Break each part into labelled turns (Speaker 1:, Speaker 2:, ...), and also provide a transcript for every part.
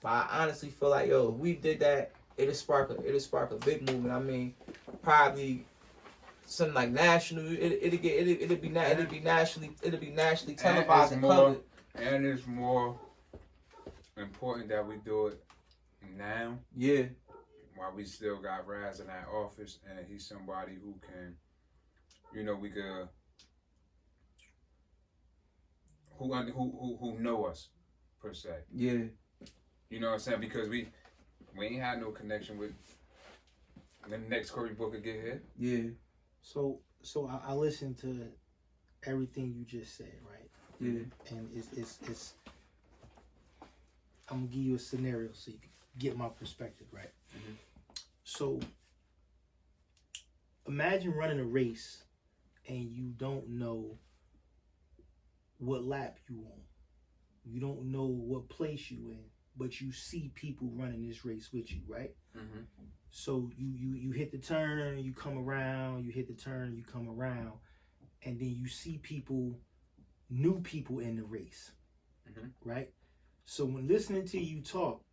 Speaker 1: But I honestly feel like, yo, if we did that, it'll spark a big movement. I mean, probably something like national. It'll be nationally televised and covered.
Speaker 2: And it's more important that we do it now.
Speaker 1: Yeah.
Speaker 2: While we still got Raz in that office, and he's somebody who can, we could, who know us per se.
Speaker 1: Yeah.
Speaker 2: You know what I'm saying? Because we ain't had no connection with the next Cory Booker get hit.
Speaker 1: Yeah.
Speaker 3: So I listened to everything you just said, right?
Speaker 1: Yeah.
Speaker 3: And it's I'm gonna give you a scenario so you can get my perspective, right?
Speaker 2: Mm-hmm.
Speaker 3: So imagine running a race and you don't know what lap you on. You don't know what place you in, but you see people running this race with you, right?
Speaker 2: Mm-hmm.
Speaker 3: So you hit the turn, you come around, you hit the turn, you come around, and then you see new people in the race, right? So when listening to you talk,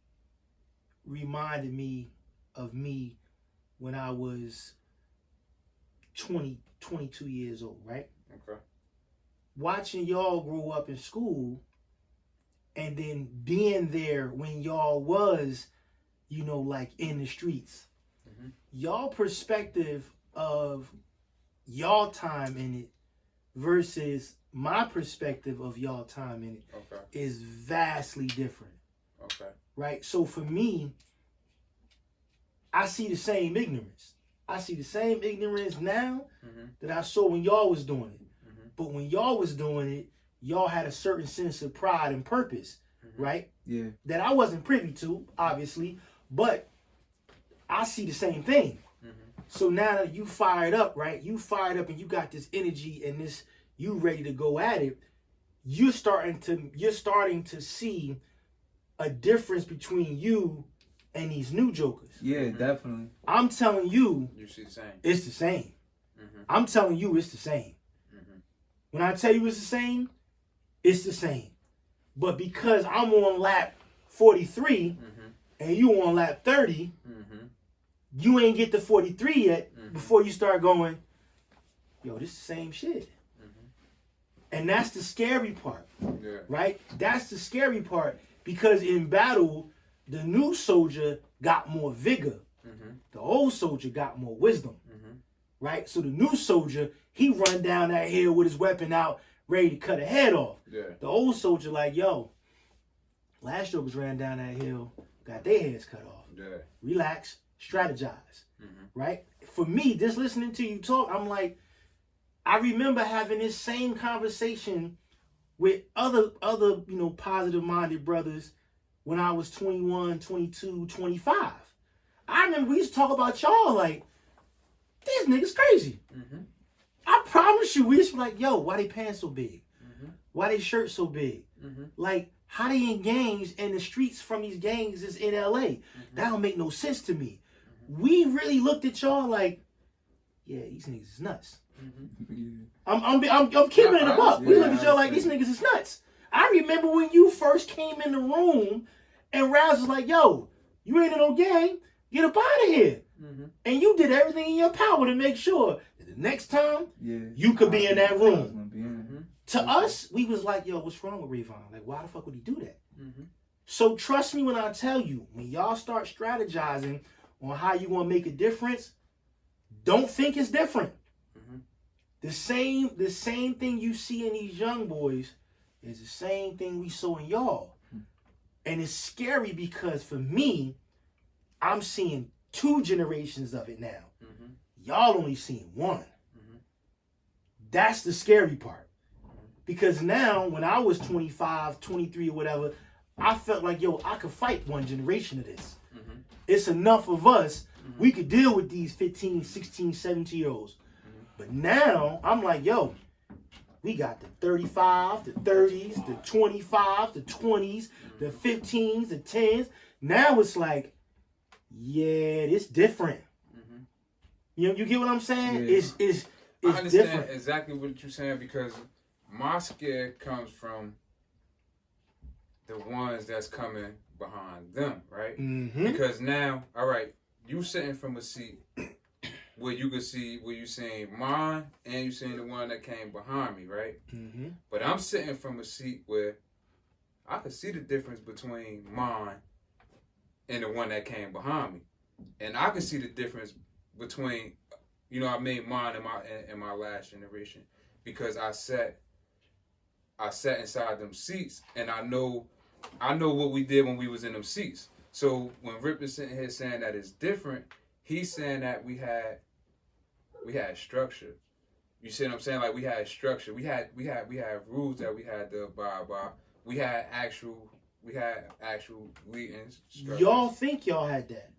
Speaker 3: reminded me of me when I was 22 years old, right?
Speaker 2: Okay.
Speaker 3: Watching y'all grow up in school and then being there when y'all was, like in the streets.
Speaker 2: Mm-hmm.
Speaker 3: Y'all perspective of y'all time in it versus my perspective of y'all time in it is vastly different.
Speaker 2: Okay.
Speaker 3: Right? So for me, I see the same ignorance. I see the same ignorance now that I saw when y'all was doing it.
Speaker 2: Mm-hmm.
Speaker 3: But when y'all was doing it, y'all had a certain sense of pride and purpose, right?
Speaker 1: Yeah.
Speaker 3: That I wasn't privy to, obviously, but I see the same thing.
Speaker 2: Mm-hmm.
Speaker 3: So now that you fired up, right? You fired up and you got this energy and this, you ready to go at it. You're starting to see a difference between you and these new jokers.
Speaker 1: Yeah, definitely.
Speaker 3: I'm telling you,
Speaker 2: you see the same.
Speaker 3: It's the same.
Speaker 2: Mm-hmm.
Speaker 3: I'm telling you, it's the same.
Speaker 2: Mm-hmm.
Speaker 3: When I tell you it's the same, it's the same. But because I'm on lap 43 and you on lap 30, you ain't get to 43 yet before you start going, yo, this is the same shit. And that's the scary part, right? That's the scary part because in battle, the new soldier got more vigor. The old soldier got more wisdom, right? So the new soldier, he run down that hill with his weapon out, ready to cut a head off.
Speaker 2: Yeah.
Speaker 3: The old soldier like, yo, last jokers ran down that hill, got their heads cut off.
Speaker 2: Yeah.
Speaker 3: Relax, strategize, right? For me, just listening to you talk, I'm like, I remember having this same conversation with other positive-minded brothers when I was 21, 22, 25. I remember we used to talk about y'all like, these niggas crazy. I promise you, we used to be like, yo, why they pants so big? Why they shirts so big? Like, how they in gangs and the streets from these gangs is in LA? That don't make no sense to me. We really looked at y'all like, yeah, these niggas is nuts. I'm keeping it up. We look at y'all like these niggas is nuts. I remember when you first came in the room and Raz was like, yo, you ain't in no gang, get up out of here. And you did everything in your power to make sure that the next time you could be in that room. To us, we was like, yo, what's wrong with Rayvon? Like, why the fuck would he do that? So trust me when I tell you, when y'all start strategizing on how you want to make a difference, don't think it's different. The same thing you see in these young boys is the same thing we saw in y'all. And it's scary because for me, I'm seeing 2 generations of it now. Y'all only seeing 1. That's the scary part. Because now, when I was 25, 23 or whatever, I felt like, yo, I could fight 1 generation of this. It's enough of us. We could deal with these 15, 16, 17-year-olds. But now, I'm like, yo, we got the 35, the 30s, the 25, the 20s, the 15s, the 10s. Now it's like, yeah, it's different. You get what I'm saying?
Speaker 2: Yeah.
Speaker 3: It's
Speaker 2: I understand
Speaker 3: different.
Speaker 2: exactly what you're saying because my scare comes from the ones that's coming behind them, right?
Speaker 3: Mm-hmm.
Speaker 2: Because now, all right, you sitting from a seat where you can see where you seeing mine and you seeing the one that came behind me, right?
Speaker 3: Mm-hmm.
Speaker 2: But I'm sitting from a seat where I could see the difference between mine and the one that came behind me, and I could see the difference between, I made mine and my last generation because I sat inside them seats, and I know what we did when we was in them seats. So when Rip is sitting here saying that it's different, he's saying that we had structure. You see what I'm saying? Like we had structure. We had rules that we had to abide by. We had actual readings.
Speaker 3: Y'all think y'all had that?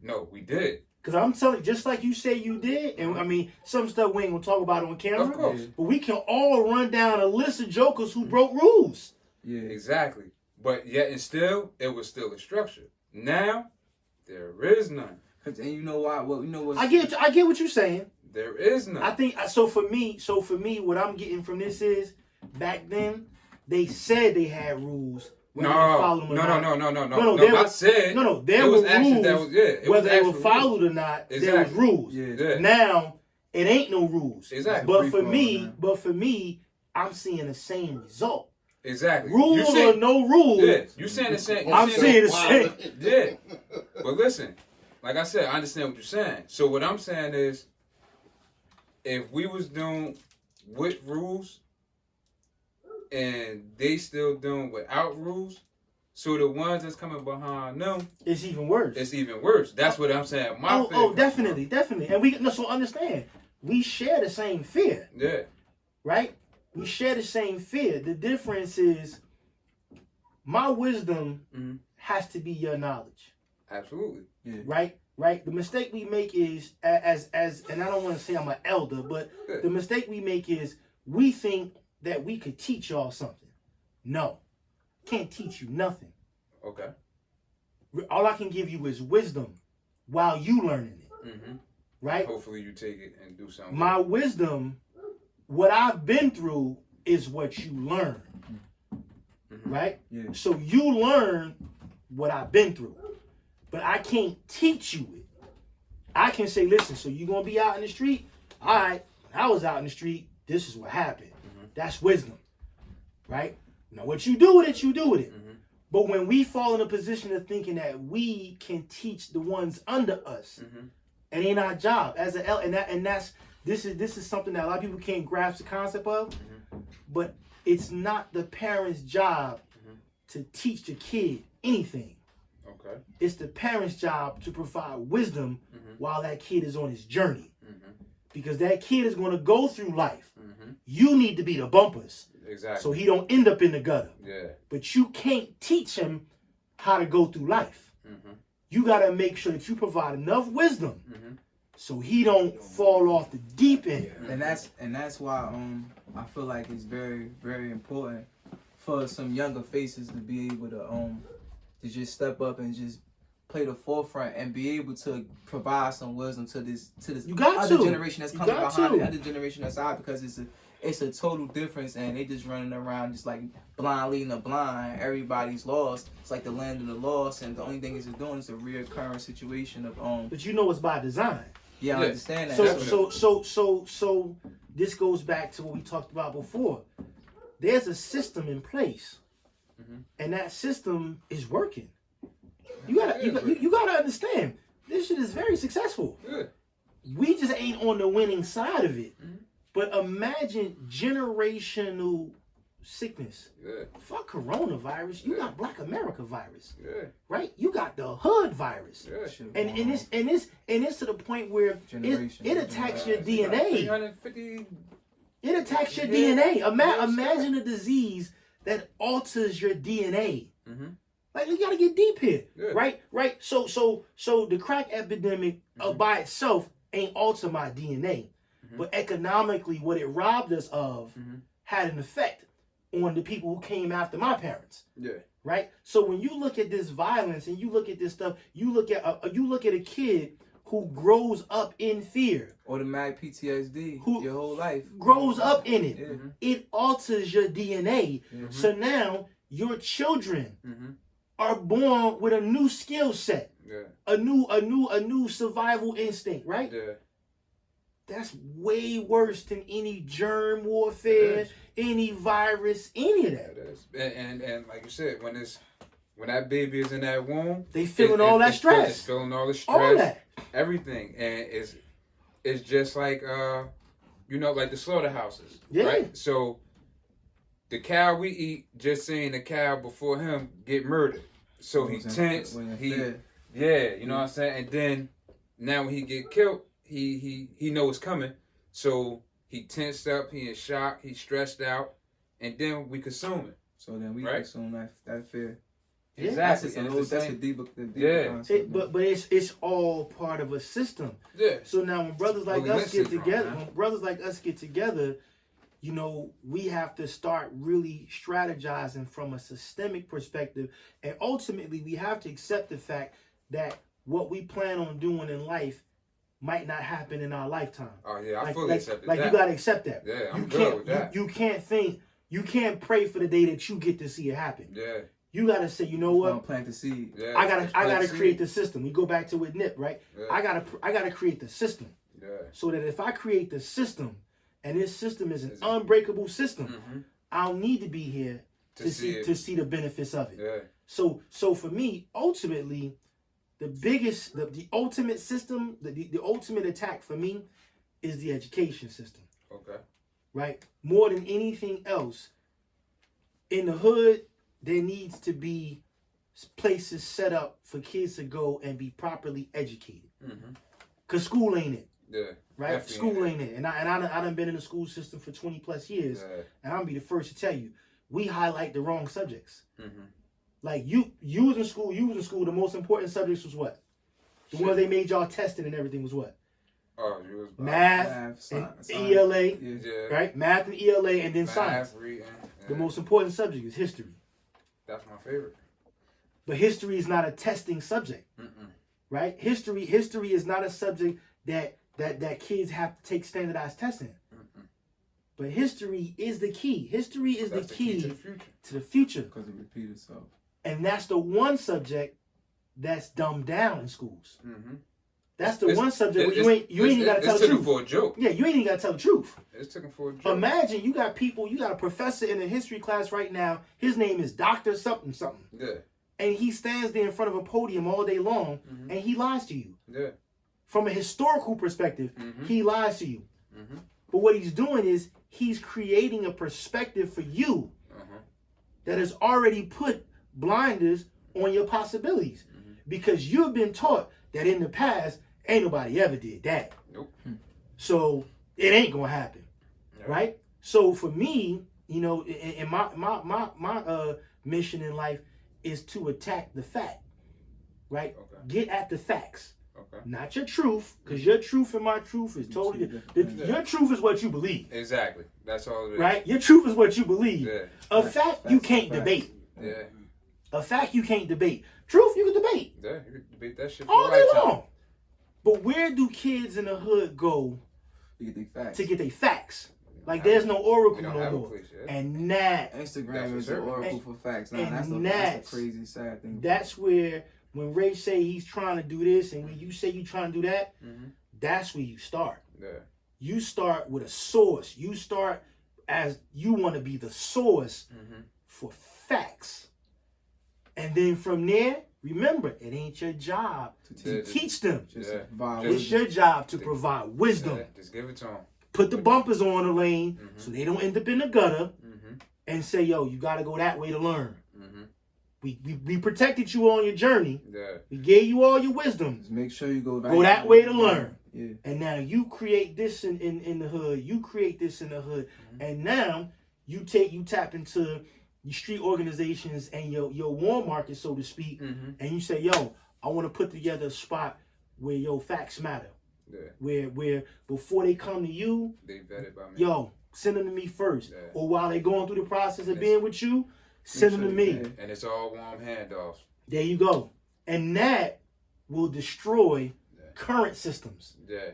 Speaker 2: No, we did.
Speaker 3: Because I'm telling you, just like you say you did, and I mean, some stuff we ain't going to talk about on camera.
Speaker 2: Of course.
Speaker 3: But we can all run down a list of jokers who broke rules.
Speaker 1: Yeah.
Speaker 2: Exactly. But yet and still, it was still a structure. Now, there is none.
Speaker 1: And you know why? Well, you know what?
Speaker 3: I get what you're saying.
Speaker 2: There is none.
Speaker 3: I think so. For me, what I'm getting from this is back then they said they had rules.
Speaker 2: No,
Speaker 3: there were rules. Whether they were followed or not, there was rules.
Speaker 2: Yeah.
Speaker 3: Now it ain't no rules.
Speaker 2: Exactly.
Speaker 3: But for me, I'm seeing the same result.
Speaker 2: Exactly.
Speaker 3: Rules or no rules.
Speaker 2: Yeah. You saying the same.
Speaker 3: I'm saying the same.
Speaker 2: Yeah. But listen, like I said, I understand what you're saying. So what I'm saying is, if we was doing with rules and they still doing without rules, so the ones that's coming behind them,
Speaker 3: it's even worse.
Speaker 2: It's even worse. That's what I'm saying.
Speaker 3: Definitely. And so understand, we share the same fear.
Speaker 2: Yeah.
Speaker 3: Right? We share the same fear. The difference is my wisdom has to be your knowledge.
Speaker 2: Absolutely.
Speaker 1: Yeah.
Speaker 3: Right? The mistake we make is as and I don't want to say I'm an elder, but the mistake we make is we think that we could teach y'all something. No. Can't teach you nothing.
Speaker 2: Okay.
Speaker 3: All I can give you is wisdom while you learning it.
Speaker 2: Mm-hmm.
Speaker 3: Right?
Speaker 2: Hopefully you take it and do something.
Speaker 3: My wisdom, what I've been through is what you learn. Mm-hmm. Right?
Speaker 1: Yeah.
Speaker 3: So you learn what I've been through. But I can't teach you it. I can say, listen, so you're going to be out in the street? All right. When I was out in the street, this is what happened. Mm-hmm. That's wisdom. Right? Now, what you do with it, you do with it. Mm-hmm. But when we fall in a position of thinking that we can teach the ones under us, it ain't our job as an elder. This is something that a lot of people can't grasp the concept of. But it's not the parent's job to teach the kid anything.
Speaker 2: Okay.
Speaker 3: It's the parent's job to provide wisdom while that kid is on his journey. Because that kid is going to go through life. You need to be the bumpers.
Speaker 2: Exactly.
Speaker 3: So he don't end up in the gutter.
Speaker 2: Yeah.
Speaker 3: But you can't teach him how to go through life. You got to make sure that you provide enough wisdom so he don't fall off the deep end.
Speaker 1: And that's why I feel like it's very, very important for some younger faces to be able to just step up and just play the forefront and be able to provide some wisdom to this other generation that's coming behind, the other generation that's out, because it's a total difference, and they just running around just like blind leading the blind. Everybody's lost. It's like the land of the lost, and the only thing it's doing is a reoccurring situation of
Speaker 3: But you know it's by design.
Speaker 1: Yeah, I understand that.
Speaker 3: So this goes back to what we talked about before. There's a system in place, and that system is working. You gotta understand, this shit is very successful.
Speaker 2: Good.
Speaker 3: We just ain't on the winning side of it. But imagine generational sickness.
Speaker 2: Good.
Speaker 3: Fuck coronavirus. You got Black America virus.
Speaker 2: Good.
Speaker 3: Right? You got the hood virus.
Speaker 2: Good.
Speaker 3: And it's to the point where it attacks your DNA.
Speaker 2: 350.
Speaker 3: It attacks your DNA. Imagine a disease that alters your DNA. Like, you gotta get deep here. Right? So the crack epidemic by itself ain't alter my DNA. But economically, what it robbed us of had an effect on the people who came after my parents.
Speaker 2: Yeah.
Speaker 3: Right? So when you look at this violence and you look at this stuff, you look at a kid who grows up in fear.
Speaker 1: Automatic PTSD
Speaker 3: who
Speaker 1: your whole life.
Speaker 3: Grows up in it.
Speaker 1: Yeah.
Speaker 3: It alters your DNA. So now your children
Speaker 2: Mm-hmm.
Speaker 3: are born with a new skill set,
Speaker 2: Yeah.
Speaker 3: a new survival instinct, right?
Speaker 2: Yeah.
Speaker 3: That's way worse than any germ warfare, any virus, any of that.
Speaker 2: It is. And like you said, when that baby is in that womb,
Speaker 3: They feeling all that stress.
Speaker 2: It's feeling all the stress.
Speaker 3: All that.
Speaker 2: Everything. And it's just like like the slaughterhouses.
Speaker 3: Yeah.
Speaker 2: Right? So the cow we eat, just seeing the cow before him get murdered. So he tense. You know what I'm saying? And then now when he get killed, he know it's coming. So he tensed up, he in shock, he stressed out, and then we consume it.
Speaker 1: So then we
Speaker 2: Right?
Speaker 1: consume that fear.
Speaker 3: Yeah.
Speaker 2: Exactly.
Speaker 1: That's a deeper
Speaker 2: Yeah.
Speaker 1: concept.
Speaker 3: But it's all part of a system.
Speaker 2: Yeah.
Speaker 3: So now when brothers like us get together, you know, we have to start really strategizing from a systemic perspective, and ultimately we have to accept the fact that what we plan on doing in life might not happen in our lifetime.
Speaker 2: Oh yeah, I fully accept
Speaker 3: that.
Speaker 2: that.
Speaker 3: You gotta accept that.
Speaker 2: Yeah, I'm
Speaker 3: you
Speaker 2: good
Speaker 3: can't,
Speaker 2: with that.
Speaker 3: You can't pray for the day that you get to see it happen.
Speaker 2: Yeah.
Speaker 3: You gotta say, you know what?
Speaker 1: Plant the seed.
Speaker 2: Yeah.
Speaker 3: I gotta create the system. We go back to with Nip, right?
Speaker 2: Yeah.
Speaker 3: I gotta create the system.
Speaker 2: Yeah.
Speaker 3: So that if I create the system, and this system is an unbreakable system,
Speaker 2: Mm-hmm.
Speaker 3: I'll need to be here to see the benefits of it.
Speaker 2: Yeah.
Speaker 3: So for me, ultimately, the ultimate system, the ultimate attack for me is the education system.
Speaker 2: Okay.
Speaker 3: Right? More than anything else, in the hood, there needs to be places set up for kids to go and be properly educated.
Speaker 2: Mm-hmm.
Speaker 3: Cause school ain't it.
Speaker 2: Yeah.
Speaker 3: Right?
Speaker 2: Definitely
Speaker 3: School ain't it. And I done been in the school system for 20 plus years.
Speaker 2: Yeah.
Speaker 3: And I'm gonna be the first to tell you, we highlight the wrong subjects.
Speaker 2: Mm-hmm.
Speaker 3: Like you was in school, the most important subjects was what? The ones they made y'all tested and everything was what?
Speaker 2: Oh, you was
Speaker 3: Math and
Speaker 1: science.
Speaker 3: ELA.
Speaker 1: Yeah.
Speaker 3: Right? Math and ELA and then science.
Speaker 2: Reading. Yeah.
Speaker 3: The most important subject is history.
Speaker 2: That's my favorite.
Speaker 3: But history is not a testing subject.
Speaker 2: Mm-mm.
Speaker 3: Right? History is not a subject that kids have to take standardized testing.
Speaker 2: Mm-mm.
Speaker 3: But history is the key. History is
Speaker 2: That's
Speaker 3: the key
Speaker 2: to the future.
Speaker 1: Because it repeats itself.
Speaker 3: And that's the one subject that's dumbed down in schools.
Speaker 2: Mm-hmm.
Speaker 3: That's the one subject where you ain't even got to tell the truth.
Speaker 2: It's for a joke.
Speaker 3: Yeah, you ain't even got to tell the truth.
Speaker 2: It's taken for a joke.
Speaker 3: Imagine you got a professor in a history class right now. His name is Dr. something.
Speaker 2: Yeah.
Speaker 3: And he stands there in front of a podium all day long,
Speaker 2: Mm-hmm.
Speaker 3: and he lies to you.
Speaker 2: Yeah.
Speaker 3: From a historical perspective,
Speaker 2: Mm-hmm.
Speaker 3: he lies to you.
Speaker 2: Mm-hmm.
Speaker 3: But what he's doing is he's creating a perspective for you
Speaker 2: Uh-huh.
Speaker 3: that has already put blinders on your possibilities.
Speaker 2: Mm-hmm.
Speaker 3: Because you've been taught that in the past, ain't nobody ever did that.
Speaker 2: Nope.
Speaker 3: So it ain't gonna happen.
Speaker 2: Yep.
Speaker 3: Right? So for me, you know, and my mission in life is to attack the fact. Right?
Speaker 2: Okay.
Speaker 3: Get at the facts.
Speaker 2: Okay.
Speaker 3: Not your truth, because your truth and my truth is totally different. Your truth is what you believe.
Speaker 2: Exactly. That's all it is.
Speaker 3: Right? Your truth is what you believe.
Speaker 2: Yeah.
Speaker 3: A fact you can't debate.
Speaker 2: Yeah.
Speaker 3: A fact you can't debate. Truth you can debate.
Speaker 2: Yeah. You can debate that shit for
Speaker 3: All
Speaker 2: a
Speaker 3: day
Speaker 2: lifetime.
Speaker 3: long. But where do kids in the hood go to get their facts? Like there's no oracle no more. And that
Speaker 1: Instagram is an oracle for facts. Nah, that's the crazy sad thing.
Speaker 3: That's where when Ray say he's trying to do this and when you say you trying to do that,
Speaker 2: Mm-hmm.
Speaker 3: that's where you start.
Speaker 2: Yeah.
Speaker 3: You start with a source. You start as you want to be the source
Speaker 2: Mm-hmm.
Speaker 3: for facts. And then from there, remember, it ain't your job to teach them. It's your job to provide wisdom.
Speaker 2: Yeah, just give it to them.
Speaker 3: Put the bumpers on the lane so they don't end up in the gutter
Speaker 2: Mm-hmm.
Speaker 3: and say, yo, you got to go that way to learn.
Speaker 2: Mm-hmm.
Speaker 3: We protected you on your journey.
Speaker 2: Yeah.
Speaker 3: We gave you all your wisdom.
Speaker 1: Just make sure you go
Speaker 3: that way to learn.
Speaker 1: Yeah.
Speaker 3: And now you create this in the hood. You create this in the hood.
Speaker 2: Mm-hmm.
Speaker 3: And now you tap into your street organizations and your warm market, so to speak.
Speaker 2: Mm-hmm.
Speaker 3: And you say, yo, I want to put together a spot where your facts matter.
Speaker 2: Yeah.
Speaker 3: Where before they come to you,
Speaker 2: They vetted by me.
Speaker 3: yo, send them to me first.
Speaker 2: Yeah.
Speaker 3: Or while they're going through the process of being with you, send them to me.
Speaker 2: And it's all warm handoffs.
Speaker 3: There you go. And that will destroy current systems.
Speaker 2: Yeah.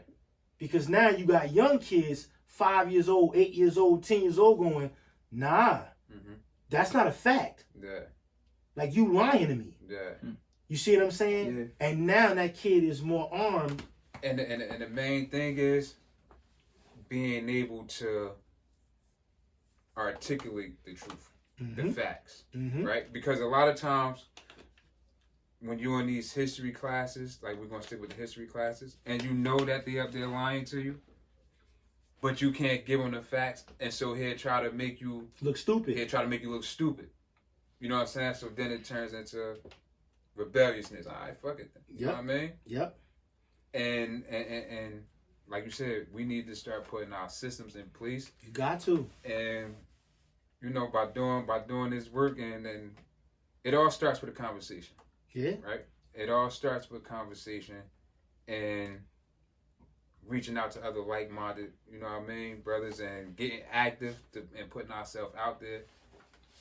Speaker 3: Because now you got young kids, 5 years old, 8 years old, 10 years old going, nah,
Speaker 2: Mm-hmm.
Speaker 3: That's not a fact.
Speaker 2: Yeah.
Speaker 3: Like, you lying to me.
Speaker 2: Yeah.
Speaker 3: You see what I'm saying?
Speaker 1: Yeah.
Speaker 3: And now that kid is more armed.
Speaker 2: And the main thing is being able to articulate the truth, the facts, right? Because a lot of times when you're in these history classes, like we're going to stick with the history classes, and you know that they're up there lying to you, but you can't give them the facts, and so he'll try to make you
Speaker 3: look stupid.
Speaker 2: He'll try to make you look stupid. You know what I'm saying? So then it turns into rebelliousness. All right, fuck it then. You know what I mean?
Speaker 3: Yep.
Speaker 2: And like you said, we need to start putting our systems in place.
Speaker 3: You got to.
Speaker 2: And you know, by doing this work, and it all starts with a conversation.
Speaker 3: Yeah.
Speaker 2: Right? It all starts with conversation and reaching out to other like-minded, you know what I mean, brothers, and getting active and putting ourselves out there,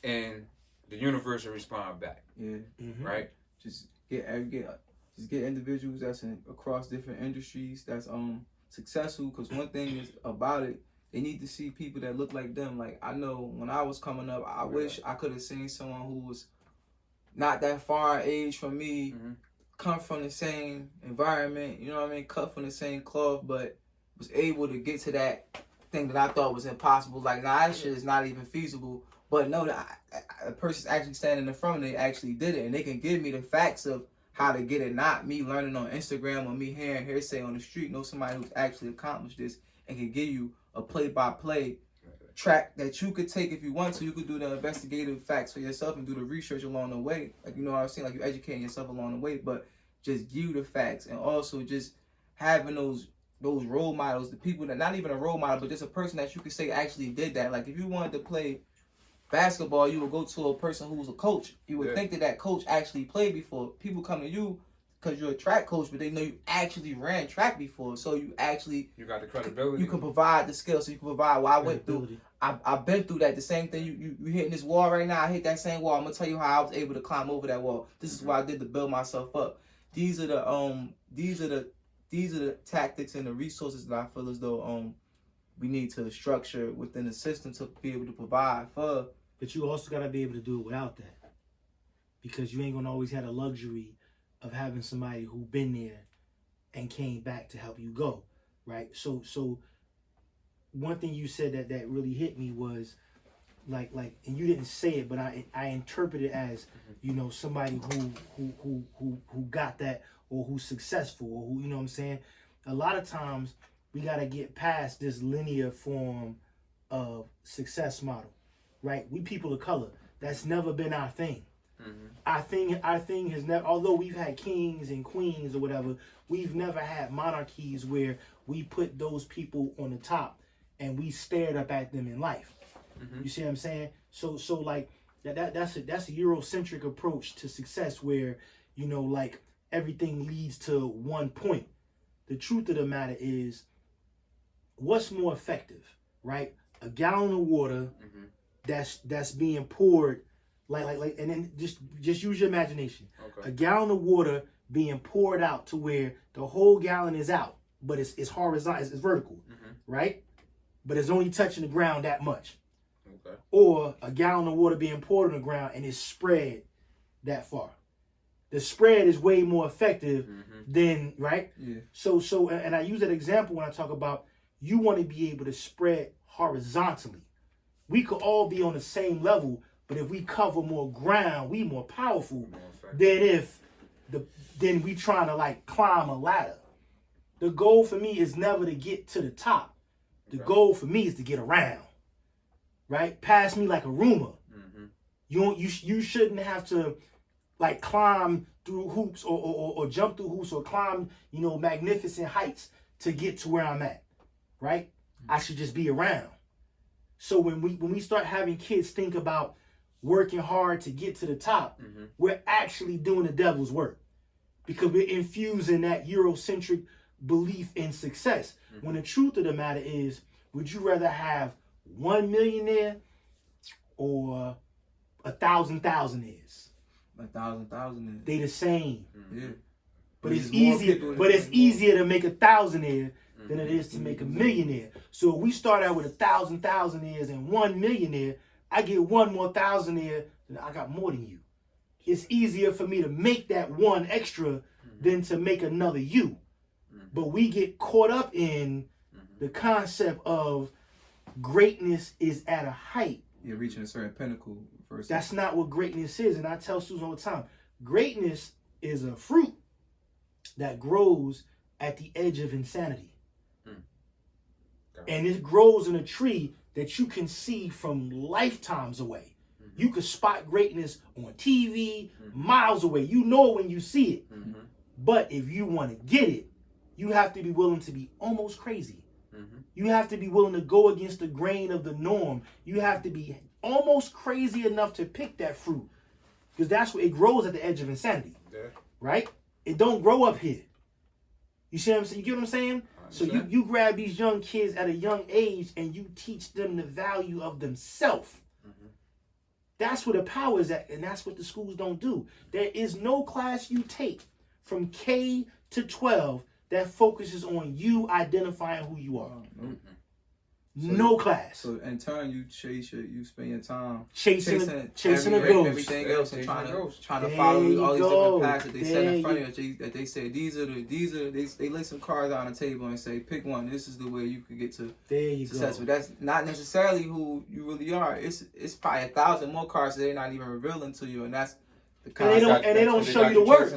Speaker 2: and the universe will respond back.
Speaker 1: Yeah.
Speaker 2: Right?
Speaker 1: Just get individuals that's across different industries that's successful. Because one thing is about it, they need to see people that look like them. Like, I know when I was coming up, I wish I could have seen someone who was not that far in age from me, come from the same environment, you know what I mean, cut from the same cloth, but was able to get to that thing that I thought was impossible. Like, nah, that shit is not even feasible. But no, a person's actually standing in front of me, they actually did it, and they can give me the facts of how to get it, not me learning on Instagram or me hearing hearsay on the street. Know somebody who's actually accomplished this and can give you a play-by-play track that you could take if you want to. You could do the investigative facts for yourself and do the research along the way. Like, you know what I'm saying? Like, you're educating yourself along the way, but just give you the facts, and also just having those role models, the people that, not even a role model, but just a person that you could say actually did that. Like, if you wanted to play basketball, you would go to a person who was a coach. You would think that coach actually played before. People come to you because you're a track coach, but they know you actually ran track before, so you got the credibility. You can provide the skills, so you can provide what I went through. I've been through that. The same thing you hitting this wall right now. I hit that same wall. I'm gonna tell you how I was able to climb over that wall. This is what I did to build myself up. These are the tactics and the resources that I feel as though we need to structure within the system to be able to provide for.
Speaker 3: But you also gotta be able to do it without that, because you ain't gonna always have the luxury of having somebody who been there and came back to help you go, right? So one thing you said that really hit me was like, and you didn't say it, but I interpret it as, you know, somebody who got that, or who's successful, or who, you know what I'm saying? A lot of times we gotta get past this linear form of success model, right? We people of color, that's never been our thing. Our thing has never, although we've had kings and queens or whatever, we've never had monarchies where we put those people on the top and we stared up at them in life. You see what I'm saying? So like that's a Eurocentric approach to success, where, you know, like, everything leads to one point. The truth of the matter is, what's more effective, right? A gallon of water that's being poured, like, and then just use your imagination. Okay. A gallon of water being poured out to where the whole gallon is out, but it's horizontal, it's vertical, right? But it's only touching the ground that much. Okay. Or a gallon of water being poured on the ground and it's spread that far. The spread is way more effective than, right? Yeah. So, and I use that example when I talk about, you want to be able to spread horizontally. We could all be on the same level, but if we cover more ground, we more powerful than then we trying to, like, climb a ladder. The goal for me is never to get to the top. The goal for me is to get around, right? Pass me like a Roomba. You shouldn't have to, like, climb through hoops or jump through hoops or climb, you know, magnificent heights to get to where I'm at, right? I should just be around. So when we start having kids think about working hard to get to the top, we're actually doing the devil's work, because we're infusing that Eurocentric belief in success. When the truth of the matter is, would you rather have 1 millionaire or 1,000 thousandaires?
Speaker 1: 1,000 thousandaires.
Speaker 3: They the same.
Speaker 1: Yeah.
Speaker 3: But it's easier. But it's easier to make a thousandaire than it is to make a millionaire. So if we start out with 1,000 thousandaires and 1 millionaire, I get 1 more thousand there, then I got more than you. It's easier for me to make that one extra than to make another you. But we get caught up in the concept of greatness is at a height.
Speaker 1: You're reaching a certain pinnacle first.
Speaker 3: That's not what greatness is. And I tell students all the time, greatness is a fruit that grows at the edge of insanity. And it grows in a tree that you can see from lifetimes away. You could spot greatness on TV, miles away. You know when you see it. But if you want to get it, you have to be willing to be almost crazy. You have to be willing to go against the grain of the norm. You have to be almost crazy enough to pick that fruit. Because that's where it grows at the edge of insanity. Right? It don't grow up here. You see what I'm saying? You get what I'm saying? So you grab these young kids at a young age and you teach them the value of themselves. That's where the power is at, and that's what the schools don't do. There is no class you take from K to 12 that focuses on you identifying who you are. No class.
Speaker 1: So in turn, you spend your time
Speaker 3: chasing a ghost.
Speaker 1: Everything else, and trying to follow all these different paths that they set in front of you. That they say they lay some cards on the table and say, pick one. This is the way you could get to success. But that's not necessarily who you really are. It's probably 1,000 more cards that they're not even revealing to you, and that's the concept.
Speaker 3: And they don't show you the work.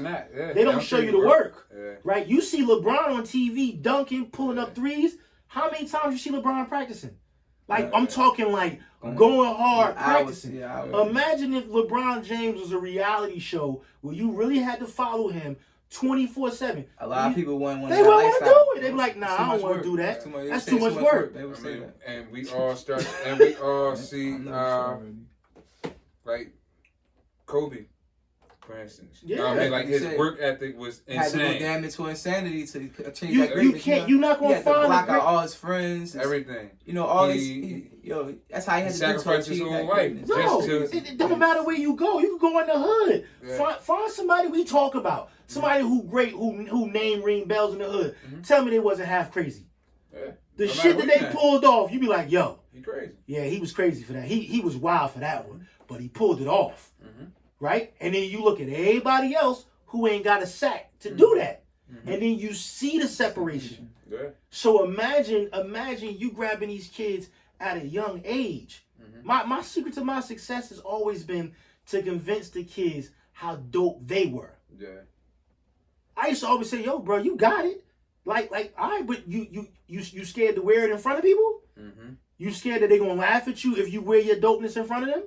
Speaker 3: They don't show you the work, right? You see LeBron on TV dunking, pulling up threes. How many times you see LeBron practicing? Like, I'm talking like going hard, practicing. Imagine if LeBron James was a reality show where you really had to follow him 24/7.
Speaker 1: A lot of people wouldn't want
Speaker 3: to do it. They'd be like, nah, I don't want to do that. That's too much work.
Speaker 1: They would say that.
Speaker 2: And we all start, and we all see, like, Kobe. For instance, I mean, like his work ethic was insane.
Speaker 1: Had to go damn it to insanity to change
Speaker 3: that greatness. You're not gonna find
Speaker 1: block out all his friends,
Speaker 2: everything.
Speaker 1: You know, all his. That's how he had to
Speaker 2: sacrifice his whole life.
Speaker 3: No, it don't matter where you go. You can go in the hood. Find somebody we talk about. Somebody who name ring bells in the hood. Tell me they wasn't half crazy. The shit that they pulled off, you be like, yo,
Speaker 2: he crazy.
Speaker 3: Yeah, he was crazy for that. He was wild for that one, but he pulled it off. Right? And then you look at everybody else who ain't got a sack to do that. And then you see the separation. So imagine you grabbing these kids at a young age. My secret to my success has always been to convince the kids how dope they were. I used to always say, yo, bro, you got it. Like, all right, but you scared to wear it in front of people? You scared that they're gonna laugh at you if you wear your dopeness in front of them?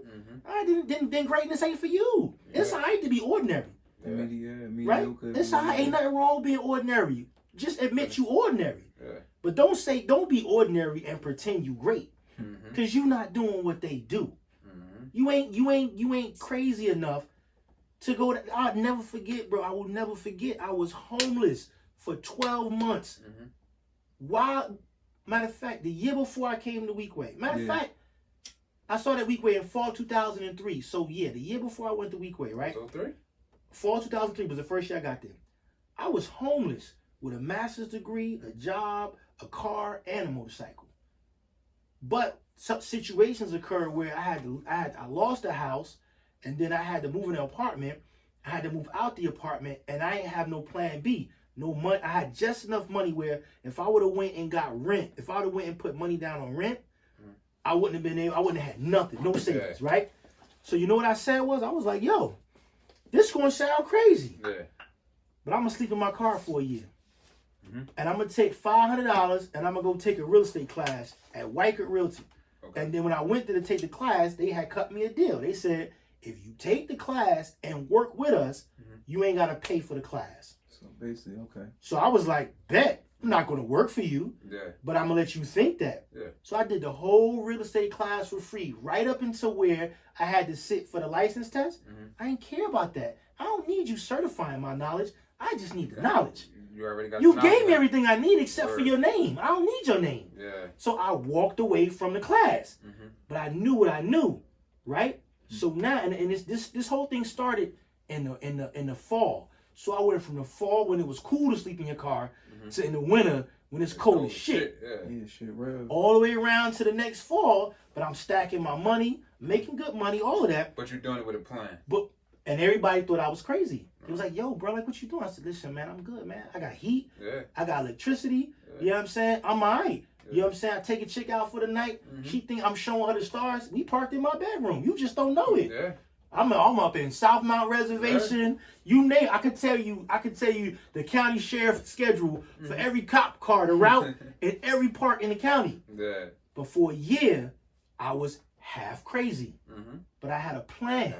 Speaker 3: All right, then greatness ain't for you. It's all right to be ordinary. Right? It's all right. Ain't nothing wrong with being ordinary. Just admit you ordinary. But don't be ordinary and pretend you great. Cause you not doing what they do. You ain't crazy enough to go to, I'll never forget, bro. I will never forget. I was homeless for 12 months. Why? Matter of fact, the year before I came to Weekway. Matter of fact, I started Weekway in fall 2003. So yeah, the year before I went to Weekway, right? Fall 2003 was the first year I got there. I was homeless with a master's degree, a job, a car, and a motorcycle. But some situations occurred where I lost a house, and then I had to move in an apartment. I had to move out the apartment, and I didn't have no plan B. No money. I had just enough money where if I would have went and got rent, if I would have went and put money down on rent, I wouldn't have had nothing, no savings, right? So you know what I said was? I was like, yo, this gonna sound crazy. But I'm gonna sleep in my car for a year. And I'm gonna take $500 and I'm gonna go take a real estate class at Wycott Realty. And then when I went there to take the class, they had cut me a deal. They said, if you take the class and work with us, you ain't gotta pay for the class.
Speaker 1: So basically, okay.
Speaker 3: So I was like, bet. I'm not going to work for you, but I'm going to let you think that. So I did the whole real estate class for free, right up until where I had to sit for the license test. I didn't care about that. I don't need you certifying my knowledge. I just need the knowledge.
Speaker 2: You already got.
Speaker 3: You gave me everything I need except for your name. I don't need your name. So I walked away from the class, but I knew what I knew, right? So now, and this whole thing started in the fall. So I went from the fall when it was cool to sleep in your car to in the winter when it's cold as shit.
Speaker 1: Yeah, shit, real.
Speaker 3: All the way around to the next fall, but I'm stacking my money, making good money, all of that.
Speaker 2: But you're doing it with a plan.
Speaker 3: And everybody thought I was crazy. It was like, yo, bro, like, what you doing? I said, listen, man, I'm good, man. I got heat.
Speaker 2: Yeah.
Speaker 3: I got electricity. Yeah. You know what I'm saying? I'm all right. Yeah. You know what I'm saying? I take a chick out for the night. She think I'm showing her the stars. We parked in my bedroom. You just don't know it.
Speaker 2: Yeah.
Speaker 3: I'm up in South Mount Reservation. Yeah. You name. I could tell you the county sheriff's schedule for every cop car, the route, in every park in the county.
Speaker 2: Yeah.
Speaker 3: But for a year, I was half crazy. But I had a plan.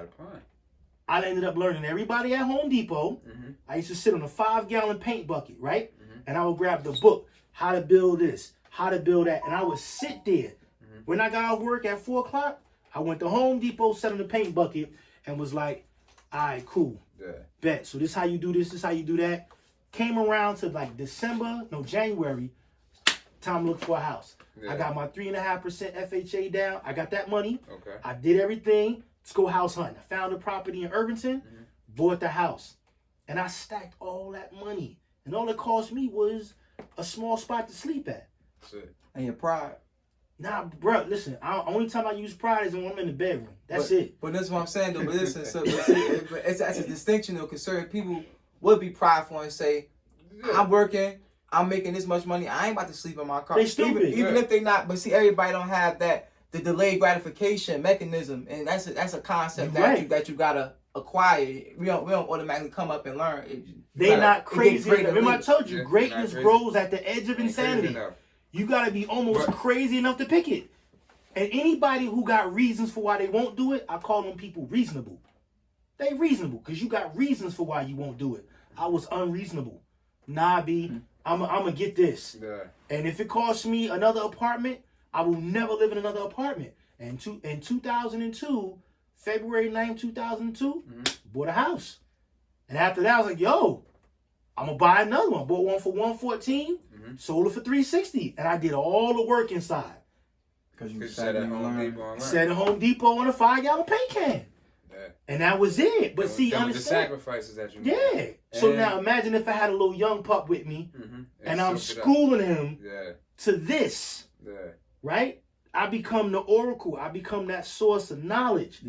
Speaker 3: I ended up learning everybody at Home Depot. I used to sit on a 5-gallon paint bucket, right? And I would grab the book, how to build this, how to build that. And I would sit there. When I got off work at 4 o'clock, I went to Home Depot, sat on the paint bucket, and was like, all right, cool. Yeah. Bet. So this how you do this how you do that. Came around to like January, time to look for a house. Yeah. I got my 3.5% FHA down. I got that money. Okay. I did everything. Let's go house hunting. I found a property in Irvington, bought the house. And I stacked all that money. And all it cost me was a small spot to sleep at.
Speaker 2: That's it.
Speaker 1: And your pride.
Speaker 3: Nah, bro, listen. Only time I use pride is when I'm in the bedroom. That's it.
Speaker 1: But that's what I'm saying, though. But listen, that's a distinction, though, because certain people would be prideful and say, I'm working, I'm making this much money, I ain't about to sleep in my car.
Speaker 3: They stupid.
Speaker 1: Even if they not, but see, everybody don't have that. The delayed gratification mechanism, and that's a concept that you gotta acquire. We don't automatically come up and learn.
Speaker 3: They're not crazy. Remember I told you, greatness grows at the edge of insanity. You gotta be almost crazy enough to pick it. And anybody who got reasons for why they won't do it, I call them people reasonable. They reasonable because you got reasons for why you won't do it. I was unreasonable. Nah, B, I'm gonna get this. Yeah. And if it costs me another apartment, I will never live in another apartment. And in 2002, February 9th, 2002, bought a house. And after that, I was like, yo, I'm going to buy another one. Bought one for $114, sold it for $360. And I did all the work inside.
Speaker 2: Because you sat at Home Depot online.
Speaker 3: Sat at Home Depot on a 5-gallon paint can. Yeah. And that was it. But see, understand.
Speaker 2: The sacrifices that you
Speaker 3: made. Yeah. So now imagine if I had a little young pup with me and I'm schooling him to this. Yeah. Right? I become the oracle. I become that source of knowledge.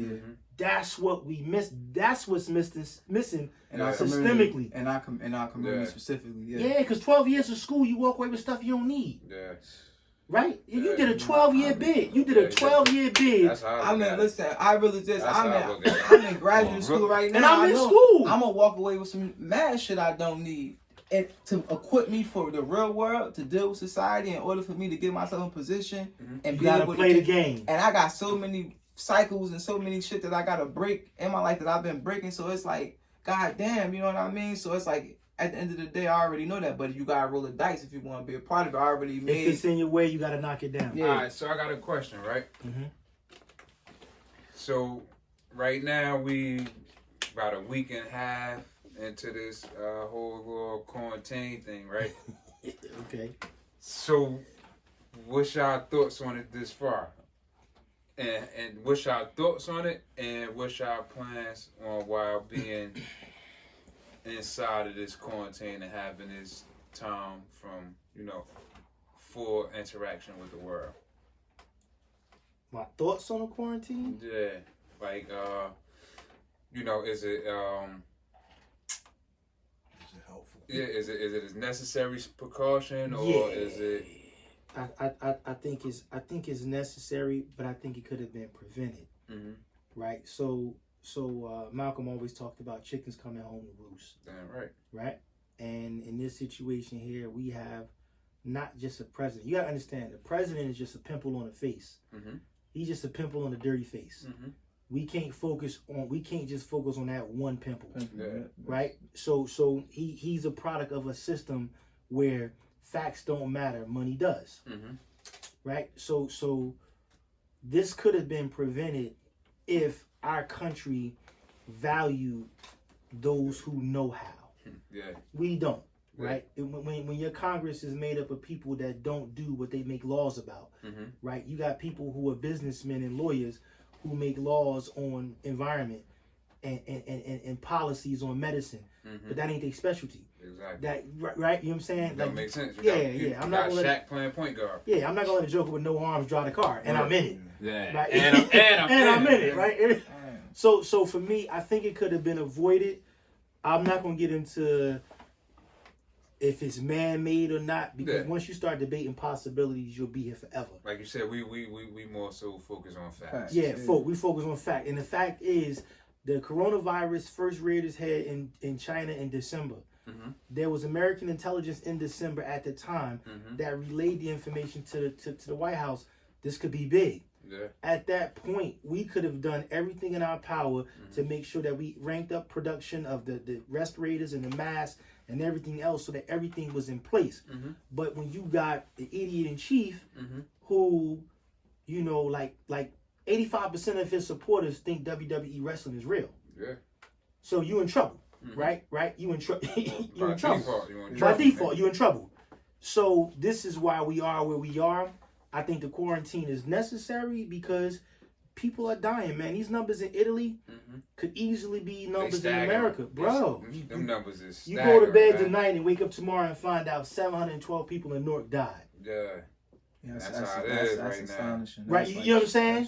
Speaker 3: That's what we miss. That's what's missing systemically.
Speaker 1: In our community specifically.
Speaker 3: Yeah, because 12 years of school, you walk away with stuff you don't need. Yeah. Right? You did a 12-year bid. You did a 12-year bid.
Speaker 1: Listen, I really just, I'm in graduate school right now.
Speaker 3: And I'm in school.
Speaker 1: I'm going to walk away with some mad shit I don't need. And to equip me for the real world, to deal with society, in order for me to get myself in position and
Speaker 3: be able to play the game.
Speaker 1: And I got so many cycles and so many shit that I gotta break in my life that I've been breaking. So it's like, god damn, you know what I mean? So it's like, at the end of the day, I already know that, but you gotta roll the dice if you want to be a part of it. I already made.
Speaker 3: If it's in your way, you gotta knock it down.
Speaker 2: Yeah. All right, so I got a question, right? So right now we about a week and a half into this whole little quarantine thing, right?
Speaker 3: Okay.
Speaker 2: So, what's y'all thoughts on it this far? And what's y'all thoughts on it? And what's y'all plans on while being inside of this quarantine and having this time from, full interaction with the world?
Speaker 3: My thoughts on the quarantine?
Speaker 2: Yeah. Like, is it helpful? Yeah, is it a necessary precaution or is it?
Speaker 3: I think it's necessary, but I think it could have been prevented. Right. So Malcolm always talked about chickens coming home to roost.
Speaker 2: Damn right.
Speaker 3: Right. And in this situation here, we have not just a president. You gotta understand, the president is just a pimple on the face. He's just a pimple on the dirty face. We can't just focus on that one pimple. Right? So he's a product of a system where facts don't matter, money does. Right? So this could have been prevented if our country valued those who know how. We don't. Right? When your Congress is made up of people that don't do what they make laws about. Right? You got people who are businessmen and lawyers who make laws on environment, and policies on medicine, but that ain't their specialty.
Speaker 2: Exactly.
Speaker 3: That right? You know what I'm saying?
Speaker 2: That
Speaker 3: Like,
Speaker 2: makes sense.
Speaker 3: I'm not gonna
Speaker 2: Shaq playing point guard.
Speaker 3: I'm not gonna let a joker with no arms drive the car, and I'm in it.
Speaker 2: Yeah.
Speaker 3: Right?
Speaker 2: And
Speaker 3: I'm in it, right? So for me, I think it could have been avoided. I'm not gonna get into if it's man-made or not, because once you start debating possibilities, you'll be here forever.
Speaker 2: Like you said, we more so focus on facts.
Speaker 3: Yeah, we focus on fact, and the fact is, the coronavirus first reared its head in China in December. There was American intelligence in December at the time that relayed the information to the White House. This could be big.
Speaker 2: Yeah.
Speaker 3: At that point, we could have done everything in our power to make sure that we ranked up production of the respirators and the masks and everything else, so that everything was in place. But when you got the idiot in chief, who, you know, like 85% of his supporters think WWE wrestling is real.
Speaker 2: Yeah.
Speaker 3: So you in trouble, right? You in trouble. You in trouble. By default, you in trouble. So this is why we are where we are. I think the quarantine is necessary because people are dying, man. These numbers in Italy could easily be numbers in America, bro.
Speaker 2: Them numbers is
Speaker 3: you go to bed tonight and wake up tomorrow and find out 712 people in Newark died.
Speaker 2: Yeah.
Speaker 1: That's
Speaker 2: how it is right now.
Speaker 3: Right, you know what I'm saying?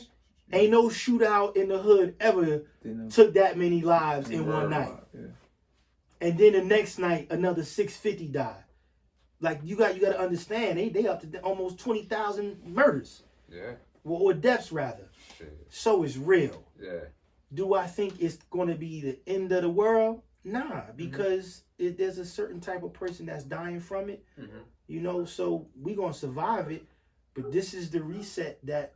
Speaker 3: Ain't no shootout in the hood ever took that many lives in one night.
Speaker 1: Yeah.
Speaker 3: And then the next night, another 650 died. Like, you got to understand, they up to almost 20,000 murders.
Speaker 2: Yeah.
Speaker 3: Or deaths, rather.
Speaker 2: Shit.
Speaker 3: So it's real.
Speaker 2: Yeah.
Speaker 3: Do I think it's going to be the end of the world? Nah, because there's a certain type of person that's dying from it. You know, so we going to survive it. But this is the reset that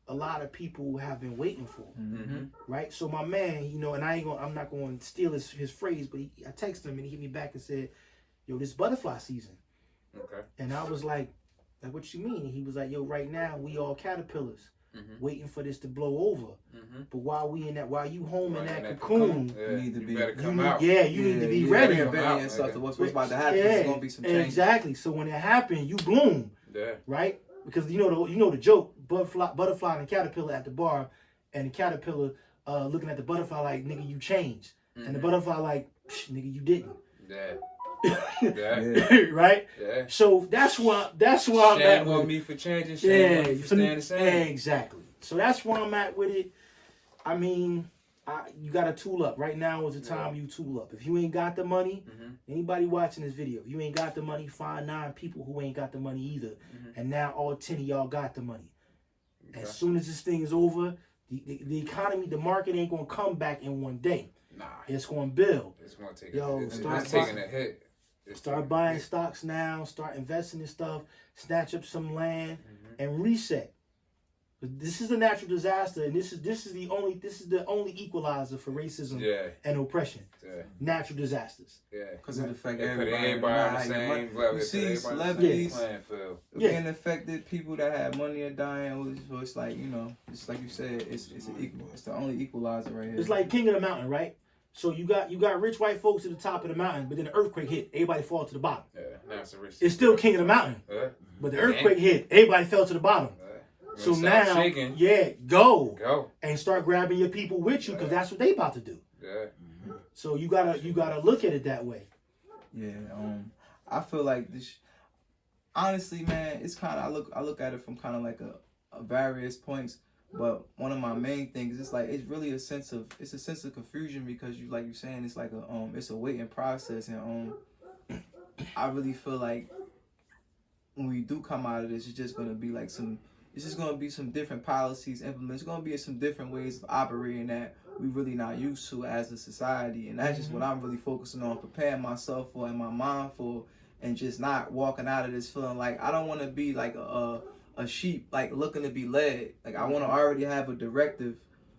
Speaker 3: a lot of people have been waiting for. Right? So my man, you know, and I'm not going to steal his phrase, but I texted him and he hit me back and said, yo, this butterfly season.
Speaker 2: Okay.
Speaker 3: And I was like, what you mean? He was like, yo, right now we all caterpillars waiting for this to blow over. But while you home in that cocoon,
Speaker 2: you
Speaker 1: need to be
Speaker 2: better come out.
Speaker 3: you need to be ready.
Speaker 1: And stuff to what's about to happen. There's gonna be some change.
Speaker 3: Exactly. So when it happened, you bloom.
Speaker 2: Yeah.
Speaker 3: Right? Because you know the joke, butterfly and caterpillar at the bar, and the caterpillar looking at the butterfly like, nigga, you changed. And the butterfly like, nigga, you didn't.
Speaker 2: Yeah.
Speaker 3: Right?
Speaker 2: Yeah.
Speaker 3: So that's why I'm at
Speaker 2: with me for changing. Shame on me for staying the same.
Speaker 3: Exactly. So that's where I'm at with it. I mean, you got to tool up. Right now is the time you tool up. If you ain't got the money, anybody watching this video, you ain't got the money, find 9 people who ain't got the money either. And now all 10 of y'all got the money. Okay. As soon as this thing is over, the economy, the market ain't going to come back in one day.
Speaker 2: Nah.
Speaker 3: It's going to build.
Speaker 2: It's going to take
Speaker 3: it's
Speaker 2: taking a hit.
Speaker 3: Start buying stocks now. Start investing in stuff. Snatch up some land and reset. This is a natural disaster, and this is the only equalizer for racism and oppression. Yeah. Natural disasters.
Speaker 2: Yeah,
Speaker 1: because it affects everybody.
Speaker 2: Everybody on the same level.
Speaker 1: You see celebrities being affected. People that have money are dying. So it's like, you know, it's like you said, it's the only equalizer right here.
Speaker 3: It's like King of the Mountain, right? So you got rich white folks at the top of the mountain, but then the earthquake hit, everybody fall to the bottom.
Speaker 2: Yeah, that's the rich.
Speaker 3: It's still King of the Mountain, but the earthquake hit, everybody fell to the bottom. So now,
Speaker 2: shaking,
Speaker 3: go and start grabbing your people with you, because that's what they about to do. Yeah. So you gotta look at it that way.
Speaker 1: Yeah. I feel like this. Honestly, man, it's kind of I look at it from kind of like a various points. But one of my main things is like it's really a sense of confusion, because you're saying it's like it's a waiting process, and I really feel like when we do come out of this, it's just gonna be like some different policies implemented. It's gonna be some different ways of operating that we really not used to as a society, and that's just what I'm really focusing on, preparing myself for and my mind for, and just not walking out of this feeling like I don't want to be like a sheep, like looking to be led. Like I want to already have a directive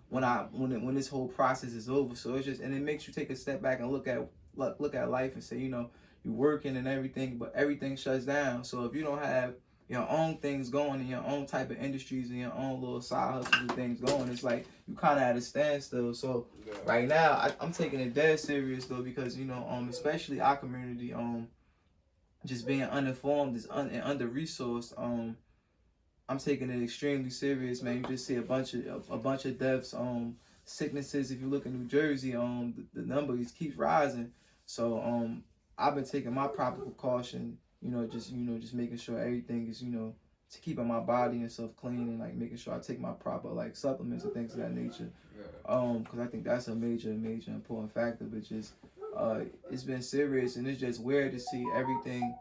Speaker 1: when this whole process is over. So it's just, and it makes you take a step back and look at life and say, you know, you're working and everything, but everything shuts down. So if you don't have your own things going and your own type of industries and your own little side hustles and things going, it's like you kind of at a standstill. So right now I'm taking it dead serious though, because you know, especially our community, just being uninformed and under-resourced, I'm taking it extremely serious, man. You just see a bunch of deaths, sicknesses. If you look in New Jersey, the number keeps rising. So I've been taking my proper precaution. Just making sure everything is to keeping my body and stuff clean, and like making sure I take my proper like supplements and things of that nature. Because I think that's a major important factor. But just it's been serious, and it's just weird to see everything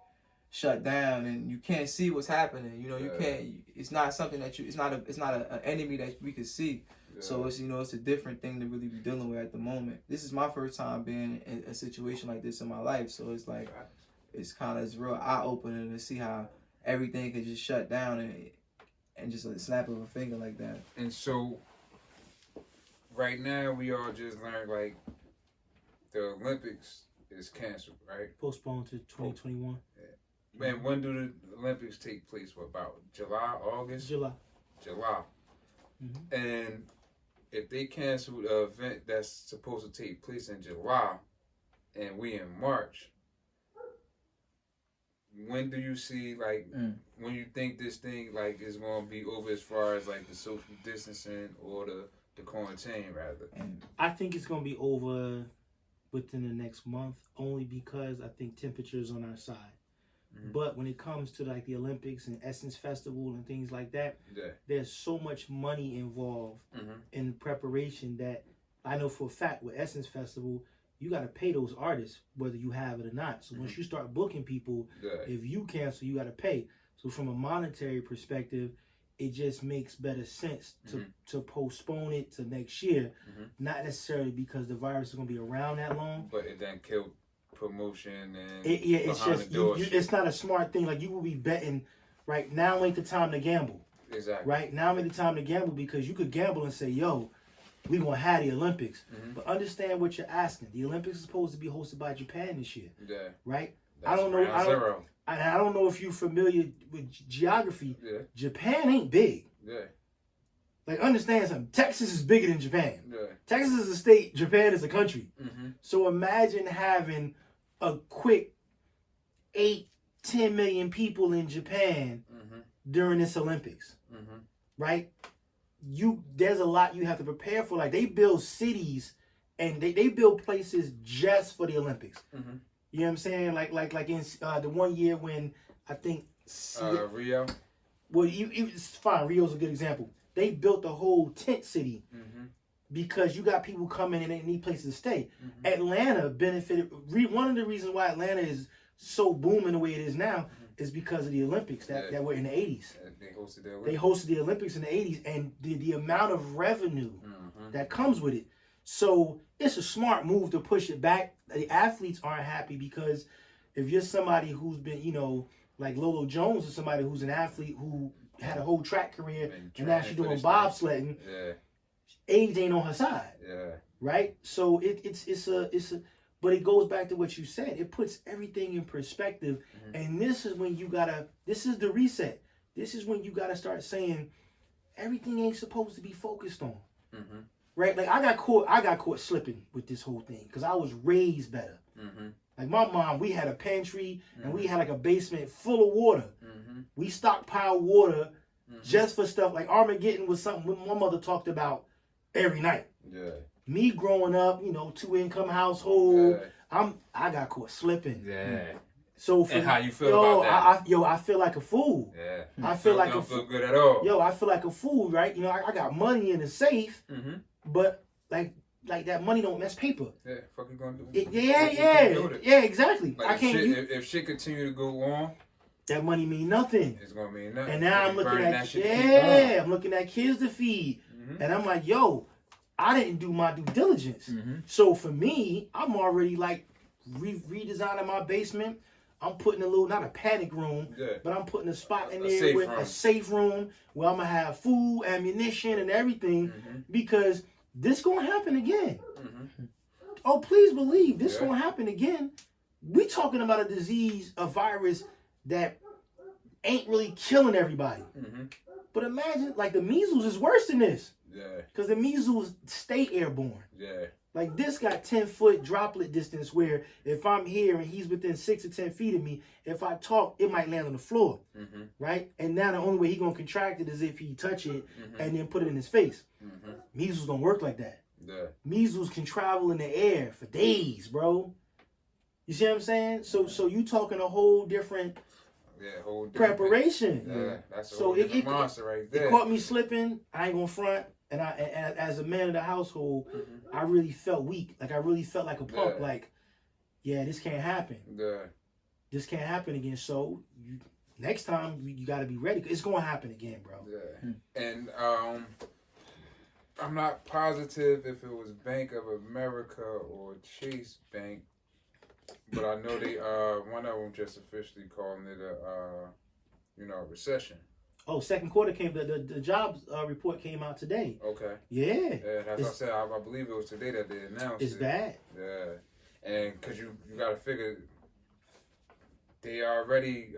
Speaker 1: shut down and you can't see what's happening. You can't. It's not something that it's not an enemy that we could see. So it's it's a different thing to really be dealing with at the moment. This is my first time being in a situation like this in my life, so it's like it's real eye opening to see how everything can just shut down and just a snap of a finger like that.
Speaker 2: And so right now we all just learned like the Olympics is canceled, right?
Speaker 3: Postponed to 2021.
Speaker 2: Man, when do the Olympics take place? What, about July, August?
Speaker 3: July.
Speaker 2: Mm-hmm. And if they cancel the event that's supposed to take place in July and we in March, when do you see when you think this thing like is going to be over as far as like the social distancing or the quarantine rather?
Speaker 3: I think it's going to be over within the next month, only because I think temperature's on our side. Mm-hmm. But when it comes to like the Olympics and Essence Festival and things like that, there's so much money involved in preparation that I know for a fact with Essence Festival, you got to pay those artists whether you have it or not. So once you start booking people, if you cancel, you got to pay. So from a monetary perspective, it just makes better sense to postpone it to next year, not necessarily because the virus is going to be around that long.
Speaker 2: But it then killed promotion and
Speaker 3: it's just it's not a smart thing. Like you will be betting right now ain't the time to gamble.
Speaker 2: Exactly.
Speaker 3: Right now ain't the time to gamble because you could gamble and say, "Yo, we gonna have the Olympics," but understand what you're asking. The Olympics is supposed to be hosted by Japan this year. Yeah. Right.
Speaker 2: I don't know.
Speaker 3: I don't know if you're familiar with geography. Yeah. Japan ain't big. Yeah. Like, understand something. Texas is bigger than Japan. Yeah. Texas is a state. Japan is a country. So imagine having a quick 8-10 million people in Japan during this Olympics. Right? There's a lot you have to prepare for. Like, they build cities and they build places just for the Olympics. You know what I'm saying? Like in the one year when I think
Speaker 2: Rio.
Speaker 3: Well, it's fine. Rio's a good example. They built the whole tent city because you got people coming and they need places to stay. Atlanta benefited. One of the reasons why Atlanta is so booming the way it is now is because of the Olympics that were in the 80s. They hosted the Olympics in the 80s and the amount of revenue that comes with it. So it's a smart move to push it back. The athletes aren't happy because if you're somebody who's been, like Lolo Jones is somebody who's an athlete who had a whole track career and now she's doing bobsledding. Age ain't on her side. Right? So it's a but it goes back to what you said. It puts everything in perspective. And this is when this is the reset. This is when you gotta start saying everything ain't supposed to be focused on. Right? Like I got caught slipping with this whole thing because I was raised better. Like my mom, we had a pantry and we had like a basement full of water. We stockpiled water just for stuff like Armageddon was something my mother talked about every night. Me growing up, 2-income household, I got caught slipping. So
Speaker 2: and how you feel about that?
Speaker 3: I feel like a fool. I feel like a fool.
Speaker 2: Don't feel good at all.
Speaker 3: I feel like a fool, right? I got money in the safe, but like that money that's paper.
Speaker 2: Yeah, fuck you gonna do?
Speaker 3: Yeah, exactly.
Speaker 2: Like
Speaker 3: I can't.
Speaker 2: If shit continue to go on,
Speaker 3: that money mean nothing.
Speaker 2: It's gonna mean nothing.
Speaker 3: And now I'm looking at kids to feed, and I'm like, yo, I didn't do my due diligence. So for me, I'm already like redesigning my basement. I'm putting not a panic room, but I'm putting a spot in there with a safe room where I'm gonna have food, ammunition, and everything because this gonna happen again. Oh, please believe this gonna happen again. We talking about a disease, a virus that ain't really killing everybody. But imagine, like the measles is worse than this. Because the measles stay airborne. Like this got 10-foot droplet distance where if I'm here and he's within 6 or 10 feet of me, if I talk, it might land on the floor. Right? And now the only way he gonna contract it is if he touch it and then put it in his face. Measles don't work like that.
Speaker 2: Yeah.
Speaker 3: Measles can travel in the air for days, bro. You see what I'm saying? So you talking a whole different
Speaker 2: whole different
Speaker 3: preparation.
Speaker 2: Yeah, that's a
Speaker 3: So
Speaker 2: whole different monster right there.
Speaker 3: It caught me slipping. I ain't gonna front. And as a man of the household, I really felt weak. Like I really felt like a punk.
Speaker 2: Yeah.
Speaker 3: Like, yeah, this can't happen.
Speaker 2: Yeah.
Speaker 3: This can't happen again. So next time you got to be ready. It's gonna happen again, bro.
Speaker 2: Yeah. And I'm not positive if it was Bank of America or Chase Bank, but I know they one of them just officially calling it a recession.
Speaker 3: Oh, second quarter came. The jobs report came out today.
Speaker 2: Okay.
Speaker 3: Yeah.
Speaker 2: Yeah, that's what I said. I believe it was today that they announced
Speaker 3: It's
Speaker 2: it.
Speaker 3: bad.
Speaker 2: Yeah, and because you got to figure they already.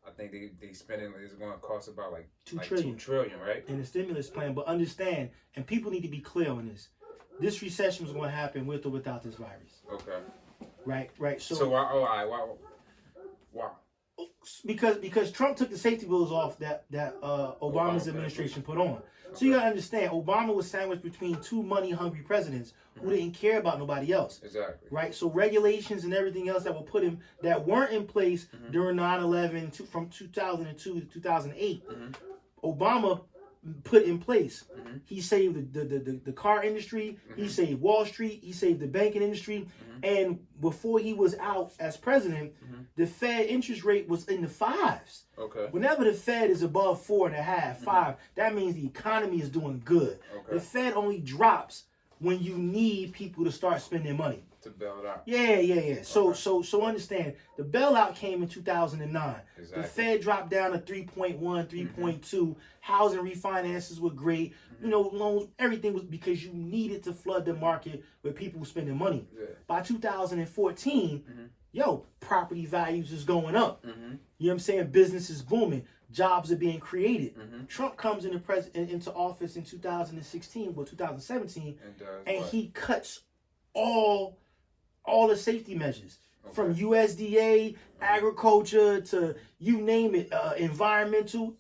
Speaker 2: I think they spending is going to cost about like
Speaker 3: $2 trillion.
Speaker 2: $2 trillion, right?
Speaker 3: In the stimulus plan, but understand, and people need to be clear on this. This recession is going to happen with or without this virus.
Speaker 2: Okay.
Speaker 3: Right.
Speaker 2: So why?
Speaker 3: Because Trump took the safety bills off that Obama's administration put on. So you gotta understand, Obama was sandwiched between two money-hungry presidents who didn't care about nobody else.
Speaker 2: Exactly.
Speaker 3: Right. So regulations and everything else that were put in that weren't in place during 9/11 from 2002 to 2008, Obama put in place. He saved the car industry. He saved Wall Street. He saved the banking industry. And before he was out as president, the Fed interest rate was in the 5s.
Speaker 2: Okay.
Speaker 3: Whenever the Fed is above 4.5, 5, that means the economy is doing good.
Speaker 2: Okay.
Speaker 3: The Fed only drops when you need people to start spending money.
Speaker 2: To bail it out.
Speaker 3: Yeah. So understand, the bailout came in 2009.
Speaker 2: Exactly.
Speaker 3: The Fed dropped down to 3.1, 3.2. Housing refinances were great. Loans, everything was because you needed to flood the market with people spending money.
Speaker 2: Yeah.
Speaker 3: By 2014, property values is going up. You know what I'm saying? Business is booming. Jobs are being created. Trump comes into office in 2017, and he cuts all the safety measures from USDA, agriculture to you name it, environmental,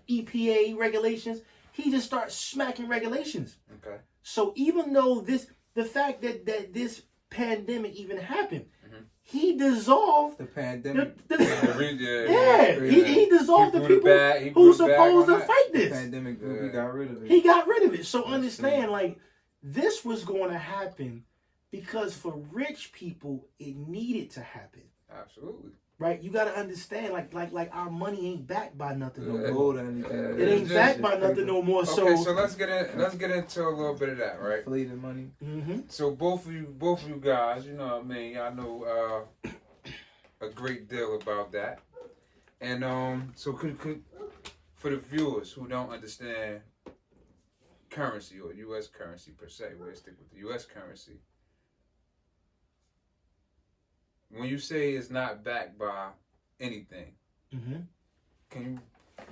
Speaker 3: EPA regulations. He just starts smacking regulations.
Speaker 2: Okay.
Speaker 3: So even though the fact that this pandemic even happened, he dissolved
Speaker 1: the pandemic.
Speaker 3: He dissolved the people who supposed to fight this.
Speaker 1: The pandemic, he got rid of it.
Speaker 3: He got rid of it. So understand, like, this was going to happen because for rich people, it needed to happen.
Speaker 2: Absolutely.
Speaker 3: Right? You got to understand, like our money ain't backed by nothing no more.
Speaker 1: Gold or anything.
Speaker 3: It ain't backed by nothing no more.
Speaker 2: Okay, so let's get into a little bit of that, right?
Speaker 1: Inflated money.
Speaker 2: So both of you guys, you know what I mean, y'all know a great deal about that. And so could for the viewers who don't understand currency or U.S. currency per se, we'll stick with the U.S. currency. When you say it's not backed by anything, can you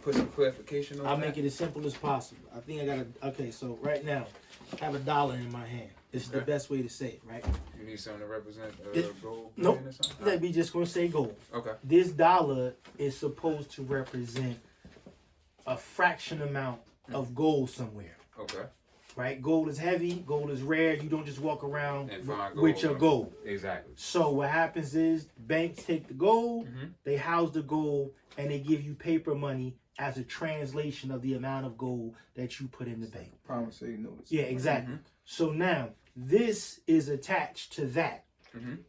Speaker 2: put some clarification on that?
Speaker 3: I'll make it as simple as possible. I think I got okay, so right now, I have $1 in my hand. This is the best way to say it, right?
Speaker 2: You need something to represent gold?
Speaker 3: Nope.
Speaker 2: Or something?
Speaker 3: Let me just going to say gold.
Speaker 2: Okay.
Speaker 3: This dollar is supposed to represent a fraction amount of gold somewhere.
Speaker 2: Okay.
Speaker 3: Right? Gold is heavy. Gold is rare. You don't just walk around
Speaker 2: gold,
Speaker 3: with your gold.
Speaker 2: Exactly.
Speaker 3: So what happens is banks take the gold, they house the gold, and they give you paper money as a translation of the amount of gold that you put in the bank.
Speaker 1: Promissory notes.
Speaker 3: Yeah, exactly. So now this is attached to that.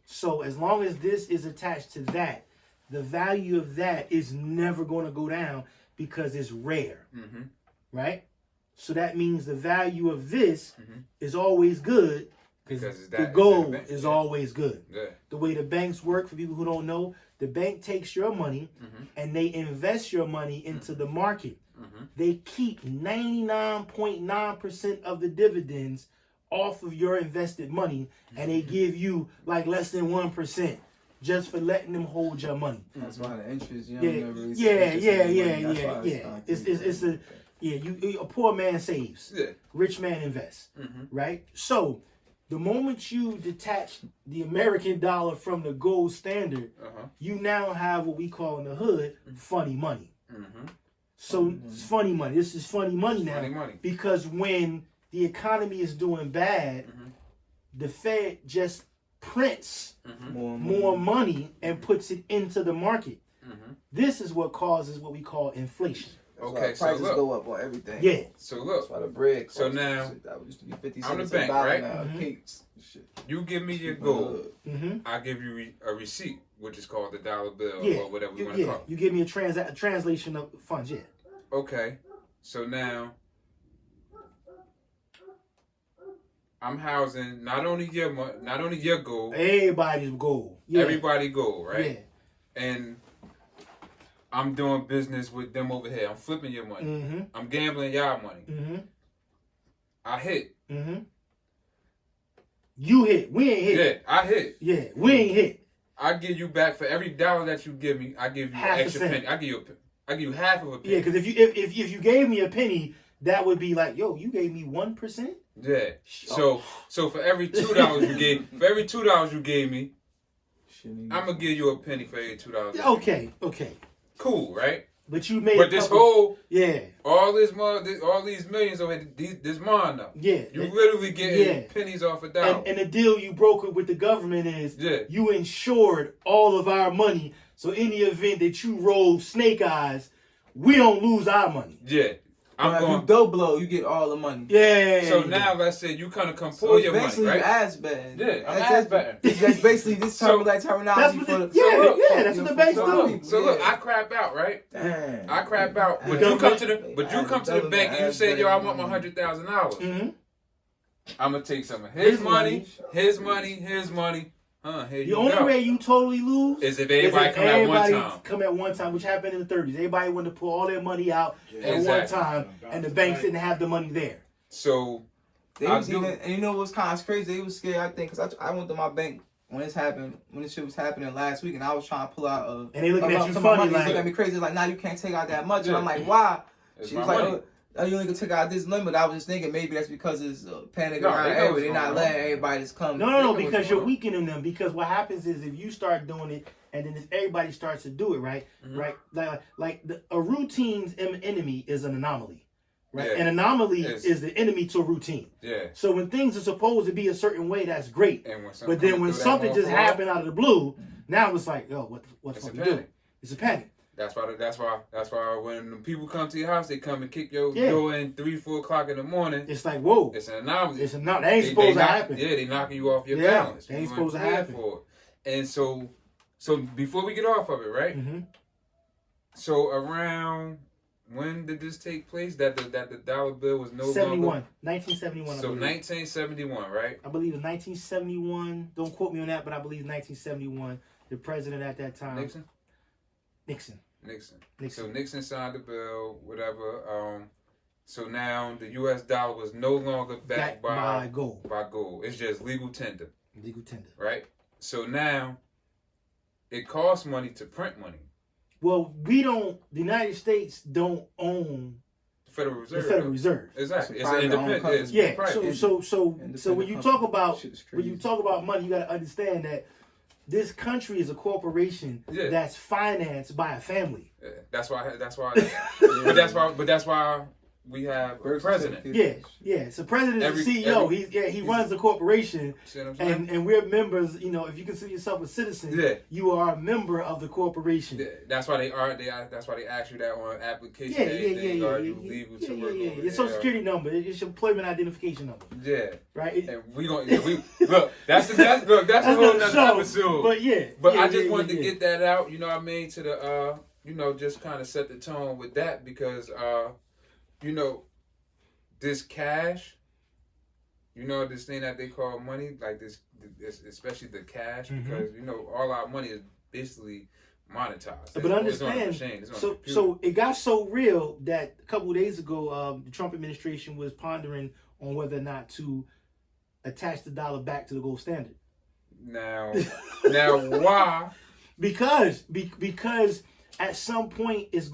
Speaker 3: So as long as this is attached to that, the value of that is never going to go down because it's rare. Right? So that means the value of this is always good because the gold is always good. The way the banks work, for people who don't know, the bank takes your money and they invest your money into the market. They keep 99.9% of the dividends off of your invested money, and they give you like less than 1% just for letting them hold your money.
Speaker 1: That's why the interest,
Speaker 3: Yeah. It's a poor man saves, rich man invests, right? So the moment you detach the American dollar from the gold standard, you now have what we call in the hood funny money. So it's funny money. This is funny money now,
Speaker 2: Funny money.
Speaker 3: because when the economy is doing bad, the Fed just prints more money and puts it into the market. This is what causes what we call inflation.
Speaker 1: Okay, so prices go up on everything.
Speaker 3: Yeah.
Speaker 2: So look.
Speaker 1: That's why the bread.
Speaker 2: So now,
Speaker 1: that used to be 50
Speaker 2: I'm the
Speaker 1: cents
Speaker 2: bank, right?
Speaker 1: now. Cakes. Shit.
Speaker 2: You give me your gold. I give you a receipt, which is called the dollar bill or whatever you want to call it.
Speaker 3: You give me a translation of funds. Yeah.
Speaker 2: Okay. So now, I'm housing not only your gold.
Speaker 3: Everybody's gold. Yeah.
Speaker 2: Everybody gold, right?
Speaker 3: Yeah.
Speaker 2: And I'm doing business with them over here. I'm flipping your money. I'm gambling y'all money. I hit.
Speaker 3: You hit. We ain't hit.
Speaker 2: Yeah, I hit.
Speaker 3: Yeah, we ain't hit.
Speaker 2: I give you back for every dollar that you give me. I give you
Speaker 3: half
Speaker 2: an extra penny. I give you half of a penny.
Speaker 3: Yeah, because if you gave me a penny, that would be like, yo, you gave me 1%.
Speaker 2: Yeah. So for every $2 you gave me, I'm gonna give you a penny for every $2.
Speaker 3: Okay.
Speaker 2: Cool, right?
Speaker 3: But you made.
Speaker 2: But this whole
Speaker 3: yeah,
Speaker 2: all these millions over here, this mine now.
Speaker 3: Yeah,
Speaker 2: you literally getting pennies off a dollar.
Speaker 3: And the deal you brokered with the government is you insured all of our money, so in the event that you roll snake eyes, we don't lose our money.
Speaker 2: Yeah.
Speaker 1: If you go blow, you get all the money.
Speaker 3: Yeah.
Speaker 2: So now let's say you kind of come pull your money, right?
Speaker 1: Basically, ass betting.
Speaker 2: Yeah, I'm ass betting.
Speaker 1: That's basically this terminology
Speaker 3: that's
Speaker 1: for
Speaker 3: the that's what the banks do.
Speaker 2: So look, I crap out, right?
Speaker 1: Damn.
Speaker 2: I crap out, but you come to the bank and you say, yo, I want my $100,000. I'm gonna take some of his money.
Speaker 3: The only way you totally lose
Speaker 2: is if everybody
Speaker 3: come at one time, which happened in the 30s. Everybody wanted to pull all their money out at one time, and the banks didn't have the money there.
Speaker 2: So
Speaker 1: they was and you know what's kind of crazy? They was scared, I think, because I went to my bank when this shit was happening last week, and I was trying to pull out
Speaker 3: and they looking at you
Speaker 1: some
Speaker 3: funny,
Speaker 1: money.
Speaker 3: like,
Speaker 1: They looking at me crazy, like, nah, you can't take out that much. And I'm like, why? She was like, oh, you only can take out this limit. I was just thinking maybe that's because it's panic around everybody. They're not letting everybody just come.
Speaker 3: No, because you're weakening them. Because what happens is if you start doing it, and then if everybody starts to do it, right? A routine's enemy is an anomaly, right? An anomaly is the enemy to a routine.
Speaker 2: Yeah.
Speaker 3: So when things are supposed to be a certain way, that's great. But then when something just happened out of the blue, now it's like, yo, what's fucking do? It's a panic.
Speaker 2: That's why when people come to your house, they come and kick your door in 3-4 o'clock in the morning.
Speaker 3: It's like, whoa.
Speaker 2: It's an anomaly.
Speaker 3: That ain't supposed to happen.
Speaker 2: Yeah, they knocking you off your balance.
Speaker 3: They ain't supposed to happen.
Speaker 2: And so before we get off of it, right? So around when did this take place? That the dollar bill was no longer
Speaker 3: 1971.
Speaker 2: So 1971, right?
Speaker 3: I believe it was 1971. Don't quote me on that, but I believe 1971. The president at that time, Nixon. So Nixon signed the bill, whatever. So now the U.S. dollar was no longer backed by gold. It's just legal tender. Right? So now it costs money to print money. Well, the United States don't own
Speaker 2: the Federal Reserve.
Speaker 3: The Federal Reserve.
Speaker 2: Exactly. It's an independent.
Speaker 3: Yeah. So when you talk about money, you got to understand that this country is a corporation that's financed by a family.
Speaker 2: Yeah. That's why. But that's why we have a president.
Speaker 3: Yeah. So president is the CEO. He runs the corporation, and we're members. You know, if you consider yourself a citizen, you are a member of the corporation.
Speaker 2: Yeah. That's why they ask you that on application. Are you legal to work?
Speaker 3: Your social security number. It's your employment identification number.
Speaker 2: Yeah.
Speaker 3: Right.
Speaker 2: And we look. That's a whole nother episode. But I just wanted to get that out. You know what I mean? To the just kind of set the tone with that because this cash, this thing that they call money, like this especially the cash, because all our money is basically monetized.
Speaker 3: But understand, so it got so real that a couple of days ago, the Trump administration was pondering on whether or not to attach the dollar back to the gold standard.
Speaker 2: Now why?
Speaker 3: Because at some point, this is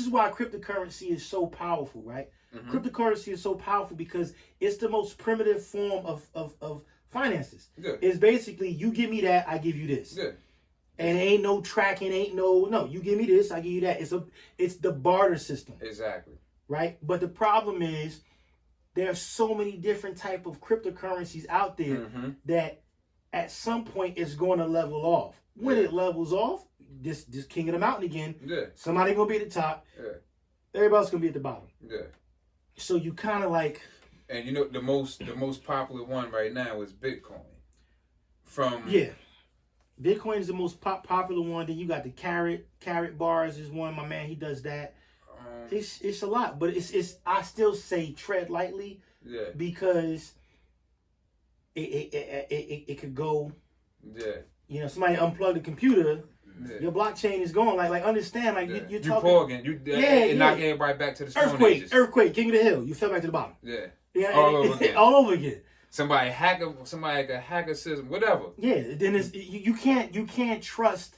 Speaker 3: why cryptocurrency is so powerful, right? Cryptocurrency is so powerful because it's the most primitive form of finances. It's basically, you give me that, I give you this. And ain't no tracking, no, you give me this, I give you that. It's the barter system.
Speaker 2: Exactly.
Speaker 3: Right? But the problem is, there are so many different type of cryptocurrencies out there that at some point it's going to level off. When it levels off, this king of the mountain again.
Speaker 2: Yeah.
Speaker 3: Somebody gonna be at the top.
Speaker 2: Yeah.
Speaker 3: Everybody else gonna be at the bottom.
Speaker 2: Yeah.
Speaker 3: So you kind of like.
Speaker 2: And you know the most popular one right now is Bitcoin.
Speaker 3: Bitcoin is the most popular one. Then you got the carrot bars is one. My man, he does that. It's a lot, but it's I still say tread lightly.
Speaker 2: Yeah.
Speaker 3: Because it could go.
Speaker 2: Yeah.
Speaker 3: You know, somebody unplug the computer. Yeah. Your blockchain is going. Like understand. Like you're talking.
Speaker 2: And knock everybody back to the Stone Ages.
Speaker 3: Earthquake, king of the hill. You fell back to the bottom.
Speaker 2: Yeah.
Speaker 3: Yeah.
Speaker 2: All over again.
Speaker 3: All over again.
Speaker 2: Somebody hack a system, whatever.
Speaker 3: Yeah. Then you can't trust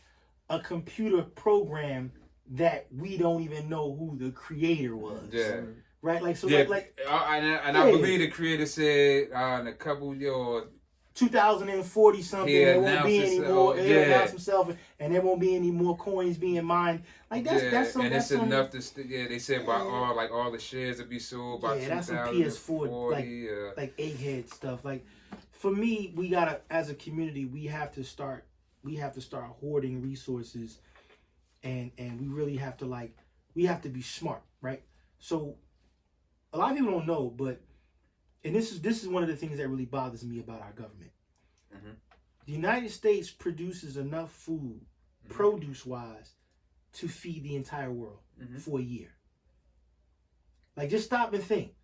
Speaker 3: a computer program that we don't even know who the creator was.
Speaker 2: Yeah.
Speaker 3: Right. Like so.
Speaker 2: Yeah. I believe the creator said in a couple years.
Speaker 3: 2040 something, there won't be any more. He'll announce himself, and there won't be any more coins being mined. Like that's some.
Speaker 2: And
Speaker 3: that's
Speaker 2: it's
Speaker 3: some,
Speaker 2: enough to. They said by all the shares will be sold by 2040.
Speaker 3: That's some PS4 like egghead stuff. Like for me, we gotta as a community, we have to start hoarding resources, and we really have to we have to be smart, right? So a lot of people don't know, but. And this is one of the things that really bothers me about our government. The United States produces enough food, produce-wise, to feed the entire world for a year. Like, just stop and think.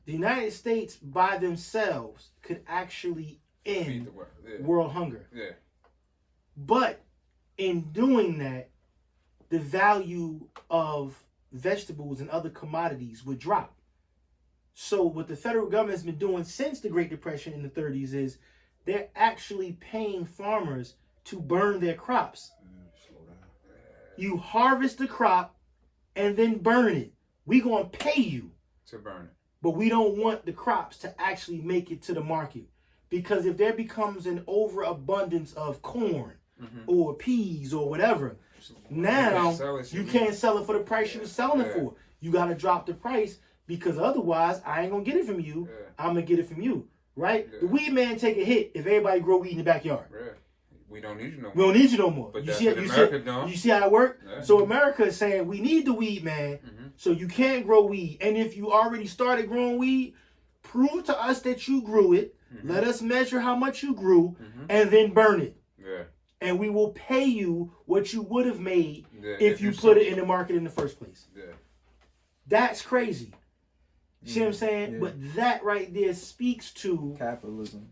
Speaker 3: The United States, by themselves, could actually end world hunger.
Speaker 2: Yeah.
Speaker 3: But in doing that, the value of vegetables and other commodities would drop. So what the federal government has been doing since the Great Depression in the 30s is they're actually paying farmers to burn their crops. You harvest the crop and then burn it. We're going to pay you
Speaker 2: to burn it.
Speaker 3: But we don't want the crops to actually make it to the market. Because if there becomes an overabundance of corn or peas or whatever, now you can't sell it for the price you were selling it for. You got to drop the price. Because otherwise, I ain't going to get it from you. I'm going to get it from you. Right? The weed man take a hit if everybody grow weed in the backyard.
Speaker 2: We don't need you no more.
Speaker 3: We don't need you no more.
Speaker 2: But
Speaker 3: you see how it works? So America is saying, we need the weed man, so you can't grow weed. And if you already started growing weed, prove to us that you grew it. Let us measure how much you grew, and then burn it. And we will pay you what you would have made if you put it in the market in the first place. That's crazy. See what I'm saying? Yeah. But that right there speaks to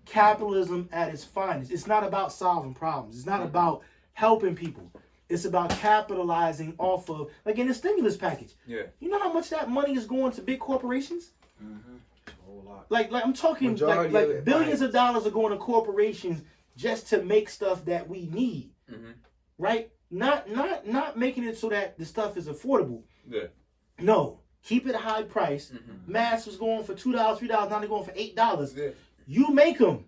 Speaker 3: capitalism at its finest. It's not about solving problems. It's not about helping people. It's about capitalizing off of, like in the stimulus package.
Speaker 2: Yeah.
Speaker 3: You know how much that money is going to big corporations?
Speaker 4: A whole lot.
Speaker 3: Like I'm talking like billions of dollars are going to corporations just to make stuff that we need. Right? Not making it so that the stuff is affordable.
Speaker 2: Yeah.
Speaker 3: No. Keep it a high price. Masks was going for $2, $3. Now they're going for $8.
Speaker 2: Yeah.
Speaker 3: You make them.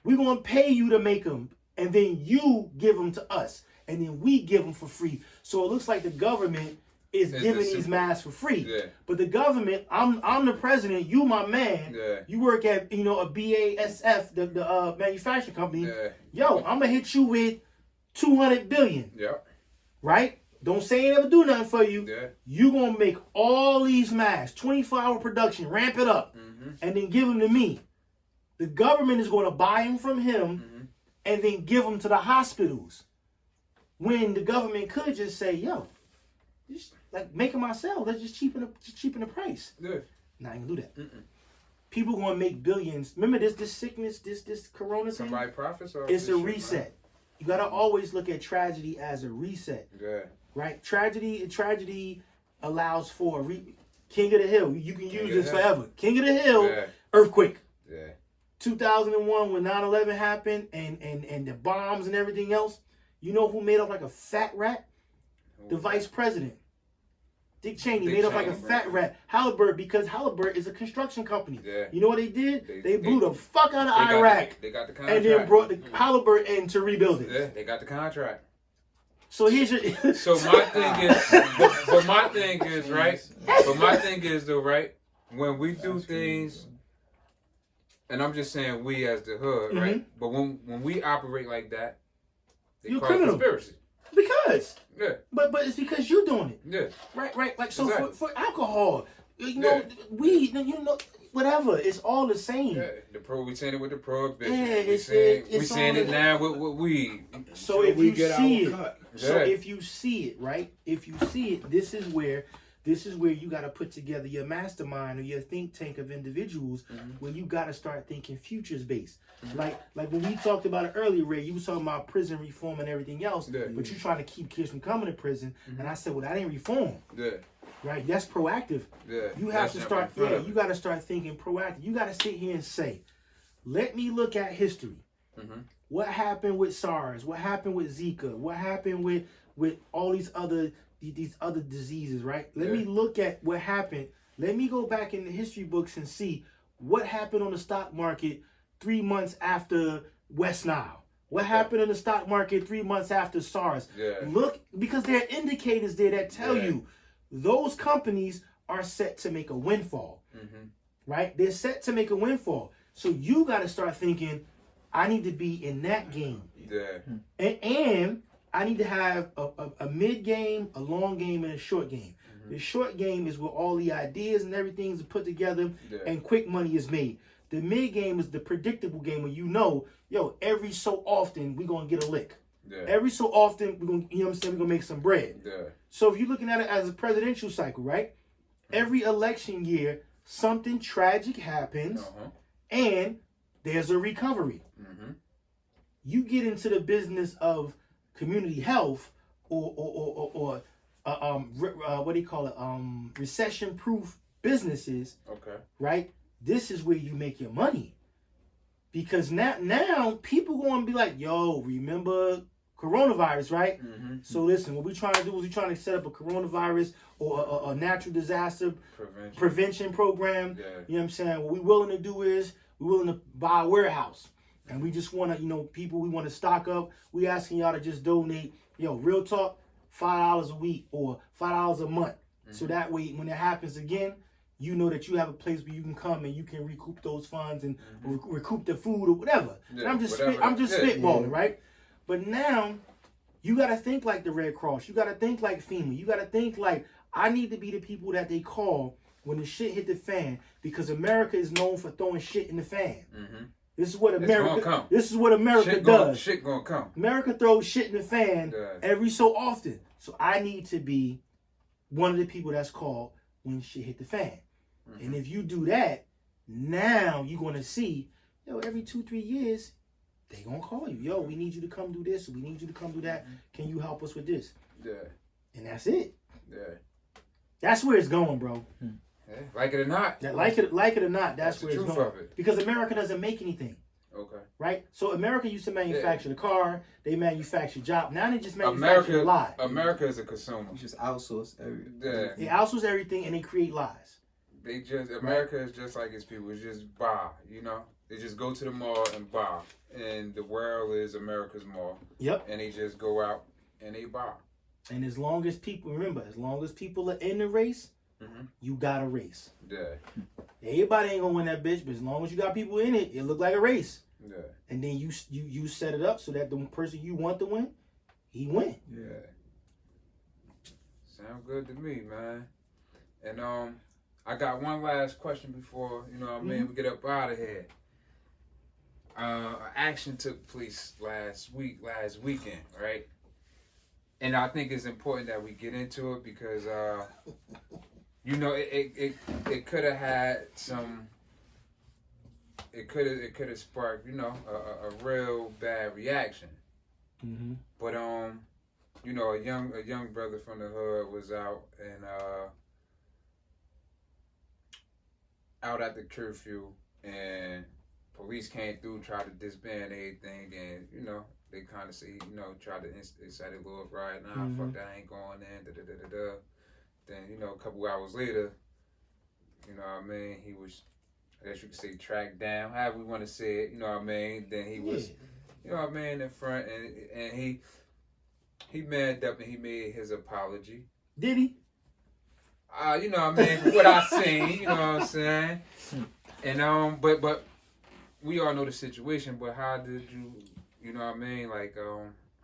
Speaker 3: We're going to pay you to make them. And then you give them to us. And then we give them for free. So it looks like the government is giving these masks for free.
Speaker 2: Yeah.
Speaker 3: But the government, I'm the president. You my man.
Speaker 2: Yeah.
Speaker 3: You work at, a BASF, the manufacturing company.
Speaker 2: Yeah.
Speaker 3: Yo, I'm going to hit you with $200 billion.
Speaker 2: Yeah.
Speaker 3: Right? Don't say I never do nothing for you.
Speaker 2: Yeah.
Speaker 3: You gonna make all these masks, 24-hour production, ramp it up, and then give them to me. The government is going to buy them from him and then give them to the hospitals. When the government could just say, yo, just like make them ourselves. Let's just cheapen the price.
Speaker 2: Yeah.
Speaker 3: Nah, I ain't gonna do that. People gonna make billions. Remember this sickness, this corona thing?
Speaker 2: Somebody profits or
Speaker 3: it's a reset. Man. You gotta always look at tragedy as a reset.
Speaker 2: Yeah.
Speaker 3: Right? Tragedy allows for King of the Hill. You can use this forever. King of the Hill, earthquake.
Speaker 2: Yeah.
Speaker 3: 2001 when 9/11 happened and the bombs and everything else. You know who made up like a fat rat? The vice president. Dick Cheney made up like a fat rat. Halliburton, because Halliburton is a construction company. Yeah. You know what they did? They blew the fuck out of Iraq.
Speaker 2: They got the contract.
Speaker 3: And then brought the Halliburton in to rebuild it.
Speaker 2: Yeah, they got the contract.
Speaker 3: So here's your.
Speaker 2: So my thing is, but my thing is right. But my thing is though, right? When we do things And I'm just saying we as the hood, right? But when we operate like that, they
Speaker 3: You're
Speaker 2: call it
Speaker 3: criminal.
Speaker 2: conspiracy.
Speaker 3: Because.
Speaker 2: Yeah.
Speaker 3: But it's because you're doing it.
Speaker 2: Yeah.
Speaker 3: Right. Like, so
Speaker 2: Exactly.
Speaker 3: for alcohol, weed, whatever, it's all the same.
Speaker 2: Yeah. We saying it with the prohibition.
Speaker 3: Yeah,
Speaker 2: we
Speaker 3: it's
Speaker 2: saying
Speaker 3: all
Speaker 2: it now with weed.
Speaker 3: So if you see it,
Speaker 4: cut.
Speaker 3: so
Speaker 2: Yeah.
Speaker 3: if you see it, right? If you see it, this is where you got to put together your mastermind or your think tank of individuals where you got to start thinking futures based. Like when we talked about it earlier, Ray, you was talking about prison reform and everything else, but you trying to keep kids from coming to prison. And I said, well, that ain't reform.
Speaker 2: Yeah.
Speaker 3: Right? That's proactive.
Speaker 2: Yeah.
Speaker 3: You have to start, you got to start thinking proactive. You got to sit here and say, let me look at history. What happened with SARS? What happened with Zika? What happened with all these other diseases, right? Let me look at what happened. Let me go back in the history books and see what happened on the stock market 3 months after West Nile. What happened in the stock market 3 months after SARS?
Speaker 2: Yeah.
Speaker 3: Look, because there are indicators there that tell you those companies are set to make a windfall, right? They're set to make a windfall. So you got to start thinking, I need to be in that game.
Speaker 2: Yeah.
Speaker 3: And I need to have a mid game, a long game, and a short game. The short game is where all the ideas and everything is put together and quick money is made. The mid game is the predictable game where every so often we're going to get a lick.
Speaker 2: Yeah.
Speaker 3: Every so often we're going to, we're going to make some bread.
Speaker 2: Yeah.
Speaker 3: So if you're looking at it as a presidential cycle, right? Every election year, something tragic happens and there's a recovery. You get into the business of community health or what do you call it? Recession-proof businesses. Okay. Right? This is where you make your money. Because now people going to be like, yo, remember coronavirus, right? So listen, what we trying to do is we trying to set up a coronavirus or a natural disaster prevention program. Yeah. You know what I'm saying? What we willing to do is we're willing to buy a warehouse. And we just want to, people, we want to stock up. We asking y'all to just donate, real talk, $5 a week or $5 a month. So that way, when it happens again, you know that you have a place where you can come and you can recoup those funds and recoup the food or whatever. Yeah, I'm just spitballing, right? But now, you got to think like the Red Cross. You got to think like FEMA. You got to think like, I need to be the people that they call when the shit hit the fan, because America is known for throwing shit in the fan. This is what America. This is what America does.
Speaker 2: Shit gonna come.
Speaker 3: America throws shit in the fan every so often. So I need to be one of the people that's called when shit hit the fan. And if you do that, now you're gonna see, every 2-3 years, they gonna call you. Yo, we need you to come do this. We need you to come do that. Can you help us with this? Yeah. And that's it. Yeah. That's where it's going, bro.
Speaker 2: Yeah. Like it or not.
Speaker 3: Like it or not, that's where it's going.
Speaker 2: Of it.
Speaker 3: Because America doesn't make anything. Okay. Right? So America used to manufacture the car. They manufacture job. Now they just manufacture lies.
Speaker 2: America is a consumer.
Speaker 1: You just outsource everything.
Speaker 2: Yeah.
Speaker 3: They outsource everything and they create lies.
Speaker 2: America is just like its people. It's just buy, They just go to the mall and buy. And the world is America's mall. Yep. And they just go out and they buy.
Speaker 3: And as long as people are in the race, you got a race. Yeah. Everybody ain't gonna win that bitch, but as long as you got people in it, it look like a race. Yeah. And then you set it up so that the person you want to win, he win.
Speaker 2: Yeah. Sound good to me, man. And I got one last question before we get up out of here. Action took place last weekend, right? And I think it's important that we get into it because it could have had some. It could have sparked a real bad reaction. But a young brother from the hood was out and out at the curfew, and police came through, tried to disband everything, and they kind of say tried to incite a little riot. Nah, fuck that, I ain't going in. Then a couple hours later, he was, I guess you could say, tracked down, however we want to say it. Then he was, in front, and he manned up and he made his apology.
Speaker 3: Did he?
Speaker 2: From what I seen, you know what I'm saying? And but we all know the situation, but how did you, you know what I mean? Like,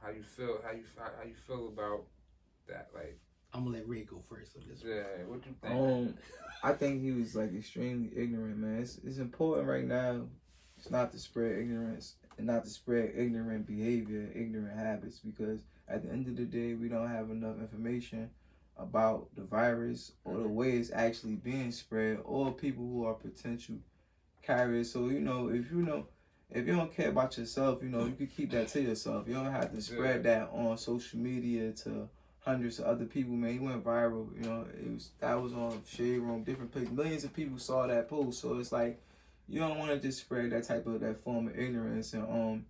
Speaker 2: how you feel about that? Like,
Speaker 3: I'm gonna let Ray go first on this.
Speaker 2: Yeah, what you think?
Speaker 1: I think he was like extremely ignorant, man. It's important right now. It's not to spread ignorance and not to spread ignorant behavior, ignorant habits, because at the end of the day, we don't have enough information about the virus or the way it's actually being spread or people who are potential carriers. So, you know, if you don't care about yourself, you know, you can keep that to yourself. You don't have to spread that on social media to hundreds of other people, man. He went viral, you know. That was on Shade Room, different places. Millions of people saw that post. So it's like you don't want to just spread that form of ignorance and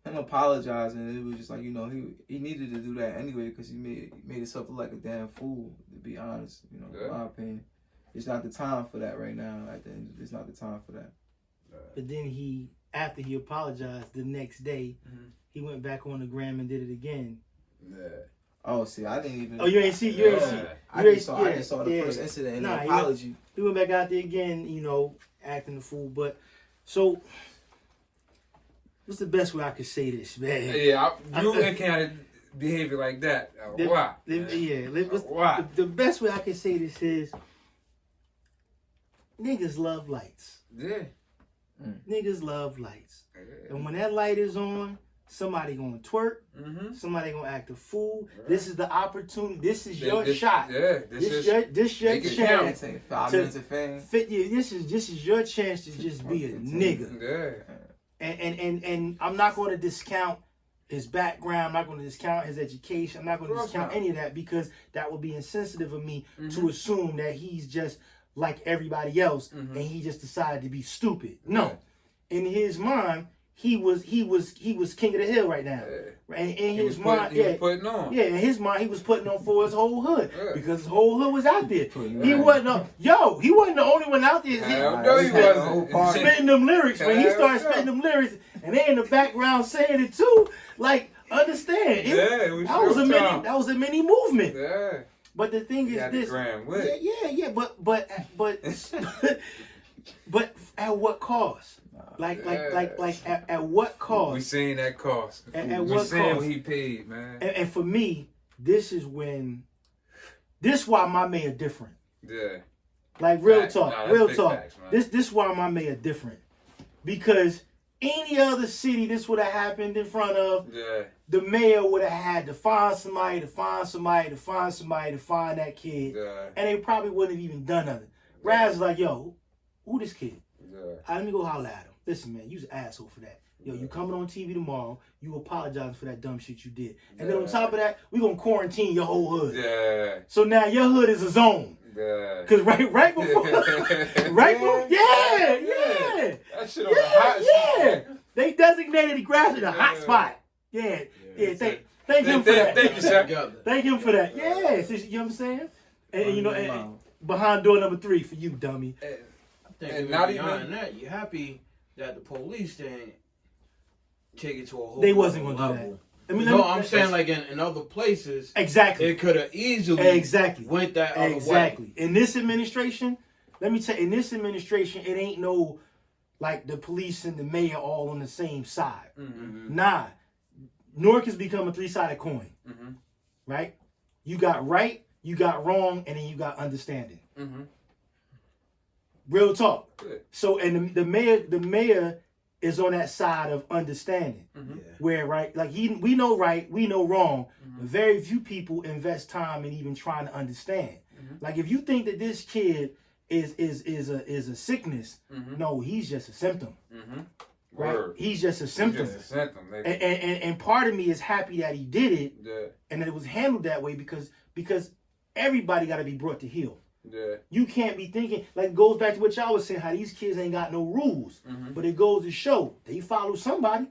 Speaker 1: him apologizing. It was just like, you know, he needed to do that anyway because he made himself look like a damn fool, to be honest. You know, in my opinion. It's not the time for that right now. It's not the time for that.
Speaker 3: But then after he apologized the next day, he went back on the gram and did it again.
Speaker 2: Yeah.
Speaker 1: Oh, see, I didn't even.
Speaker 3: Oh, you ain't see?
Speaker 1: I just saw the first incident and the apology.
Speaker 3: He went back out there again, you know, acting the fool. But so, what's the best way I could say this, man?
Speaker 2: Yeah, you encountered behavior like that. Why?
Speaker 3: Why? The best way I could say this is, niggas love lights.
Speaker 2: Yeah.
Speaker 3: Niggas love lights. And when that light is on, somebody gonna twerk. Somebody gonna act a fool. Right. This is the opportunity. This is your shot. Yeah, this your chance.
Speaker 1: 5 minutes of fame.
Speaker 3: This is your chance to just be a nigga.
Speaker 2: Yeah.
Speaker 3: And I'm not going to discount his background. I'm not going to discount his education. I'm not going to discount any of that because that would be insensitive of me to assume that he's just like everybody else and he just decided to be stupid. No, in his mind. He was king of the hill right now. And in his mind, he was putting on. Yeah, in his mind, he was putting on for his whole hood because his whole hood was out there. He wasn't the only one out there.
Speaker 2: He wasn't
Speaker 3: spitting them lyrics. When he started spitting them lyrics, and they in the background saying it too, like understand? That was a mini movement.
Speaker 2: Yeah.
Speaker 3: But the thing is this. But at what cost? Like at what cost?
Speaker 2: We seen that cost.
Speaker 3: At what cost? We seen
Speaker 2: what he paid, man.
Speaker 3: And for me, this why my mayor different.
Speaker 2: Yeah.
Speaker 3: Like real talk. Facts, this why my mayor different. Because any other city this would have happened in front of, the mayor would have had to find somebody to find that kid. And they probably wouldn't have even done nothing. Raz is like, yo, who this kid? Let me go holler at him. Listen, man, you's an asshole for that. Yo, you coming on TV tomorrow, you apologizing for that dumb shit you did. And then on top of that, we gonna quarantine your whole hood.
Speaker 2: Yeah.
Speaker 3: So now your hood is a zone.
Speaker 2: Yeah.
Speaker 3: Cause right before
Speaker 2: That shit on the hot spot.
Speaker 3: They designated the grass in a hot spot. Yeah. Thank him for that.
Speaker 2: Thank you, sir.
Speaker 3: Thank him for that. Yeah. So, you know what I'm saying? And you know, and behind door number 3 for you, dummy.
Speaker 4: And not even that, you happy that the police didn't take it to a whole
Speaker 3: they wasn't gonna
Speaker 4: level.
Speaker 3: do that. I mean,
Speaker 4: I'm saying like in other places, it could have easily went that other way.
Speaker 3: In this administration, let me tell you, it ain't no like the police and the mayor all on the same side. Nah, Newark has become a 3-sided coin. Right? You got right, you got wrong, and then you got understanding. Real talk. So, and the mayor is on that side of understanding, where we know right, we know wrong. But very few people invest time in even trying to understand. Like if you think that this kid is a sickness, no, he's just a symptom. Right? He's just a symptom. And part of me is happy that he did it, and that it was handled that way because everybody got to be brought to heel. You can't be thinking, like it goes back to what y'all was saying, how these kids ain't got no rules. But it goes to show they follow somebody.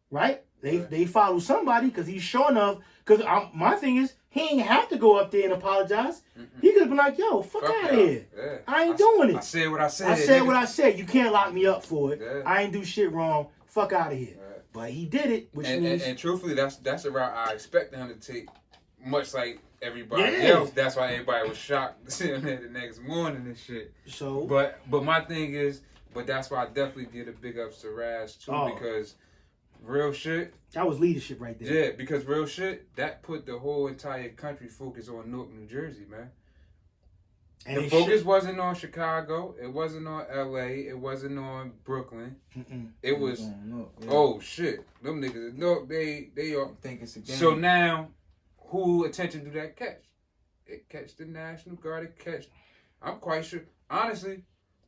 Speaker 3: Right? They follow somebody because he's sure enough. Because my thing is, he ain't have to go up there and apologize. He could have been like, yo, fuck out of here. I ain't doing it.
Speaker 2: I said what I said.
Speaker 3: I said what I said. You can't lock me up for it. I ain't do shit wrong. Fuck out of here. But he did it, which means...
Speaker 2: And truthfully, that's the route I expected him to take. Much like everybody else. That's why everybody was shocked seeing him the next morning and shit.
Speaker 3: So,
Speaker 2: but my thing is, But that's why I definitely give a big ups to Raz too,
Speaker 3: Oh.
Speaker 2: because real shit.
Speaker 3: That was leadership right there.
Speaker 2: Yeah, because real shit, that put the whole entire country focus on Newark, New Jersey, man.
Speaker 3: And
Speaker 2: The focus wasn't on Chicago. It wasn't on L.A. It wasn't on Brooklyn. It was, oh shit, them niggas. No, they are.
Speaker 1: Think it's a game.
Speaker 2: So now, who attention do that catch? It catch the National Guard. It catch. I'm quite sure. Honestly,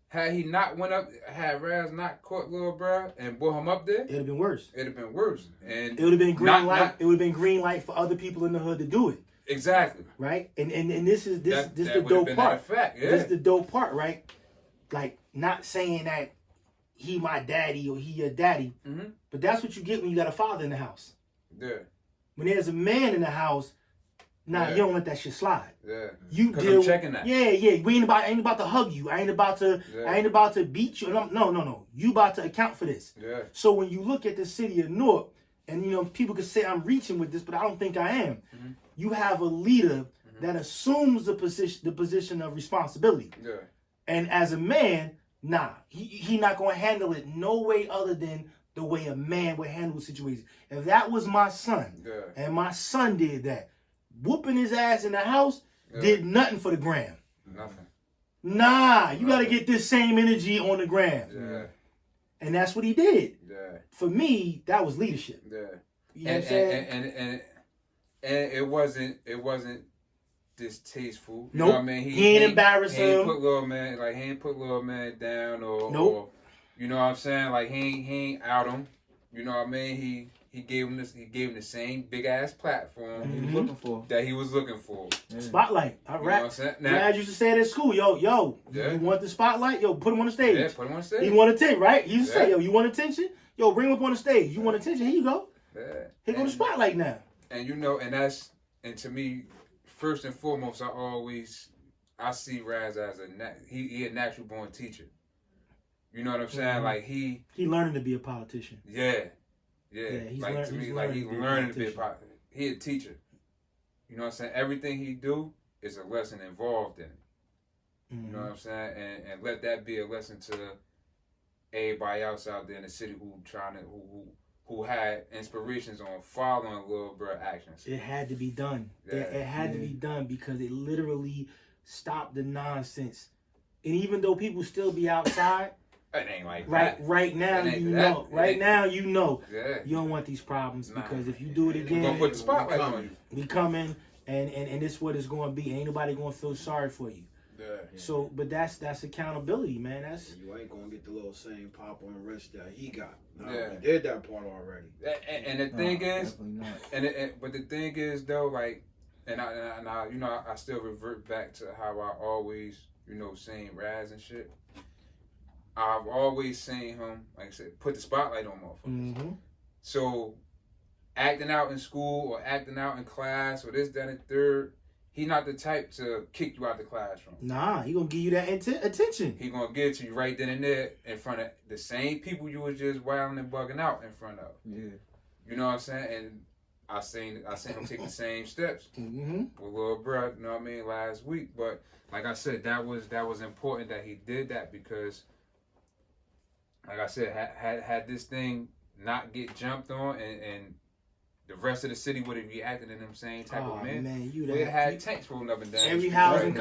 Speaker 2: had he not went up, had Raz not caught Lil Bruh and brought him up there,
Speaker 3: it'd have been worse.
Speaker 2: It'd have been worse. And
Speaker 3: it would have been green light.
Speaker 2: Not,
Speaker 3: it would have been green light for other people in the hood to do it.
Speaker 2: Exactly.
Speaker 3: Right? And this is
Speaker 2: that
Speaker 3: the dope part.
Speaker 2: Fact, yeah.
Speaker 3: This is the dope part, right? Like, not saying that he my daddy or he your daddy, but that's what you get when you got a father in the house.
Speaker 2: Yeah.
Speaker 3: When there's a man in the house, you don't let that shit slide.
Speaker 2: Yeah.
Speaker 3: You deal.
Speaker 2: I'm checking that.
Speaker 3: Yeah. We ain't about to hug you. I ain't about to beat you. No. You about to account for this.
Speaker 2: Yeah.
Speaker 3: So when you look at the city of Newark, and people could say I'm reaching with this, but I don't think I am. You have a leader that assumes the position of responsibility.
Speaker 2: Yeah.
Speaker 3: And as a man, he not gonna handle it no way other than the way a man would handle a situation. If that was my son, and my son did that, whooping his ass in the house did nothing for the gram.
Speaker 2: Nothing.
Speaker 3: You gotta get this same energy on the gram.
Speaker 2: Yeah.
Speaker 3: And that's what he did.
Speaker 2: Yeah.
Speaker 3: For me, that was leadership.
Speaker 2: Yeah.
Speaker 3: You know what I'm saying?
Speaker 2: And it wasn't distasteful. You
Speaker 3: nope.
Speaker 2: know what I mean?
Speaker 3: He ain't embarrassed him.
Speaker 2: He ain't put little man down or you know what I'm saying? Like he ain't out him. You know what I mean? He gave him the same big ass platform
Speaker 1: he was looking for.
Speaker 2: that he was looking for.
Speaker 3: Yeah. Spotlight.
Speaker 2: You know what I'm saying?
Speaker 3: Brad used to say it at school, yo, you want the spotlight? Yo, put him on the stage.
Speaker 2: Yeah, put him on the stage.
Speaker 3: He want attention, right? He used to say, yo, you want attention? Yo, bring him up on the stage. You want attention? Here you go.
Speaker 2: Yeah.
Speaker 3: Here go the spotlight now.
Speaker 2: And and to me, first and foremost, I see Raz as he a natural born teacher. You know what I'm saying? Like he
Speaker 3: learning to be a politician.
Speaker 2: Yeah. Like he learning to be a politician. He a teacher. You know what I'm saying? Everything he do is a lesson involved in it. You know what I'm saying? And let that be a lesson to everybody else out there in the city who had inspirations on following Lil Bruh actions.
Speaker 3: It had to be done. Yeah. It had to be done because it literally stopped the nonsense. And even though people still be outside,
Speaker 2: it ain't like
Speaker 3: right now you know. Right now you know.
Speaker 2: Yeah.
Speaker 3: You don't want these problems because if you do it again,
Speaker 2: we're gonna put the spotlight on you.
Speaker 3: We coming and this is what it's gonna be. Ain't nobody gonna feel sorry for you.
Speaker 2: Yeah.
Speaker 3: So, but that's accountability, man. That's
Speaker 5: you ain't gonna get the little same pop on the wrist that he got.
Speaker 2: Yeah.
Speaker 5: He did that part already.
Speaker 2: And the thing is, but the thing is though, like, and I you know I still revert back to how I always seen Raz and shit. I've always seen him, like I said, put the spotlight on motherfuckers. So, acting out in school or acting out in class or this, that, and third, he not the type to kick you out the classroom.
Speaker 3: He gonna give you that attention.
Speaker 2: He gonna give it to you right then and there in front of the same people you was just wilding and bugging out in front of.
Speaker 1: Yeah.
Speaker 2: You know what I'm saying? And I seen him take the same steps with Lil Bruh, you know what I mean, last week. But like I said, that was important that he did that because, like I said, had this thing not get jumped on and the rest of the city would have reacted in them same type of men. We'd have had tanks rolling up and down.
Speaker 3: Every housing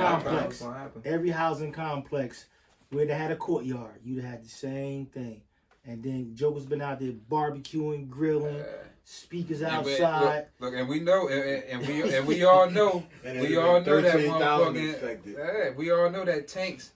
Speaker 3: complex where they had a courtyard, you'd have had the same thing. And then Joker's been out there barbecuing, grilling, speakers outside.
Speaker 2: Look, and we know, and we all know, we all know that motherfucking. We all know that Tanks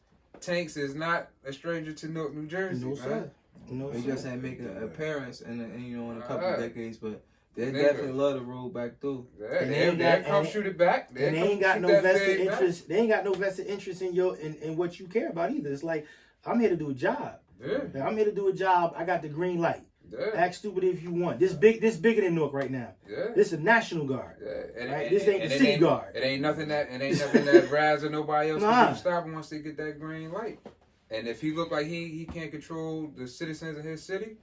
Speaker 2: is not a stranger to Newark, New Jersey.
Speaker 3: No sir. No,
Speaker 1: he just ain't making an appearance in a couple of decades, but they definitely love to roll back through.
Speaker 2: They come shoot it back.
Speaker 3: And they ain't got no vested interest. They ain't got no vested interest in in what you care about either. It's like, I'm here to do a job.
Speaker 2: Yeah.
Speaker 3: I'm here to do a job. I got the green light.
Speaker 2: Yeah.
Speaker 3: Act stupid if you want. This bigger than Newark right now.
Speaker 2: Yeah.
Speaker 3: This is National Guard.
Speaker 2: Yeah.
Speaker 3: Right? This ain't the City Guard.
Speaker 2: It ain't nothing that Raz or nobody else can do to stop him once they get that green light. And if he look like he can't control the citizens of his city,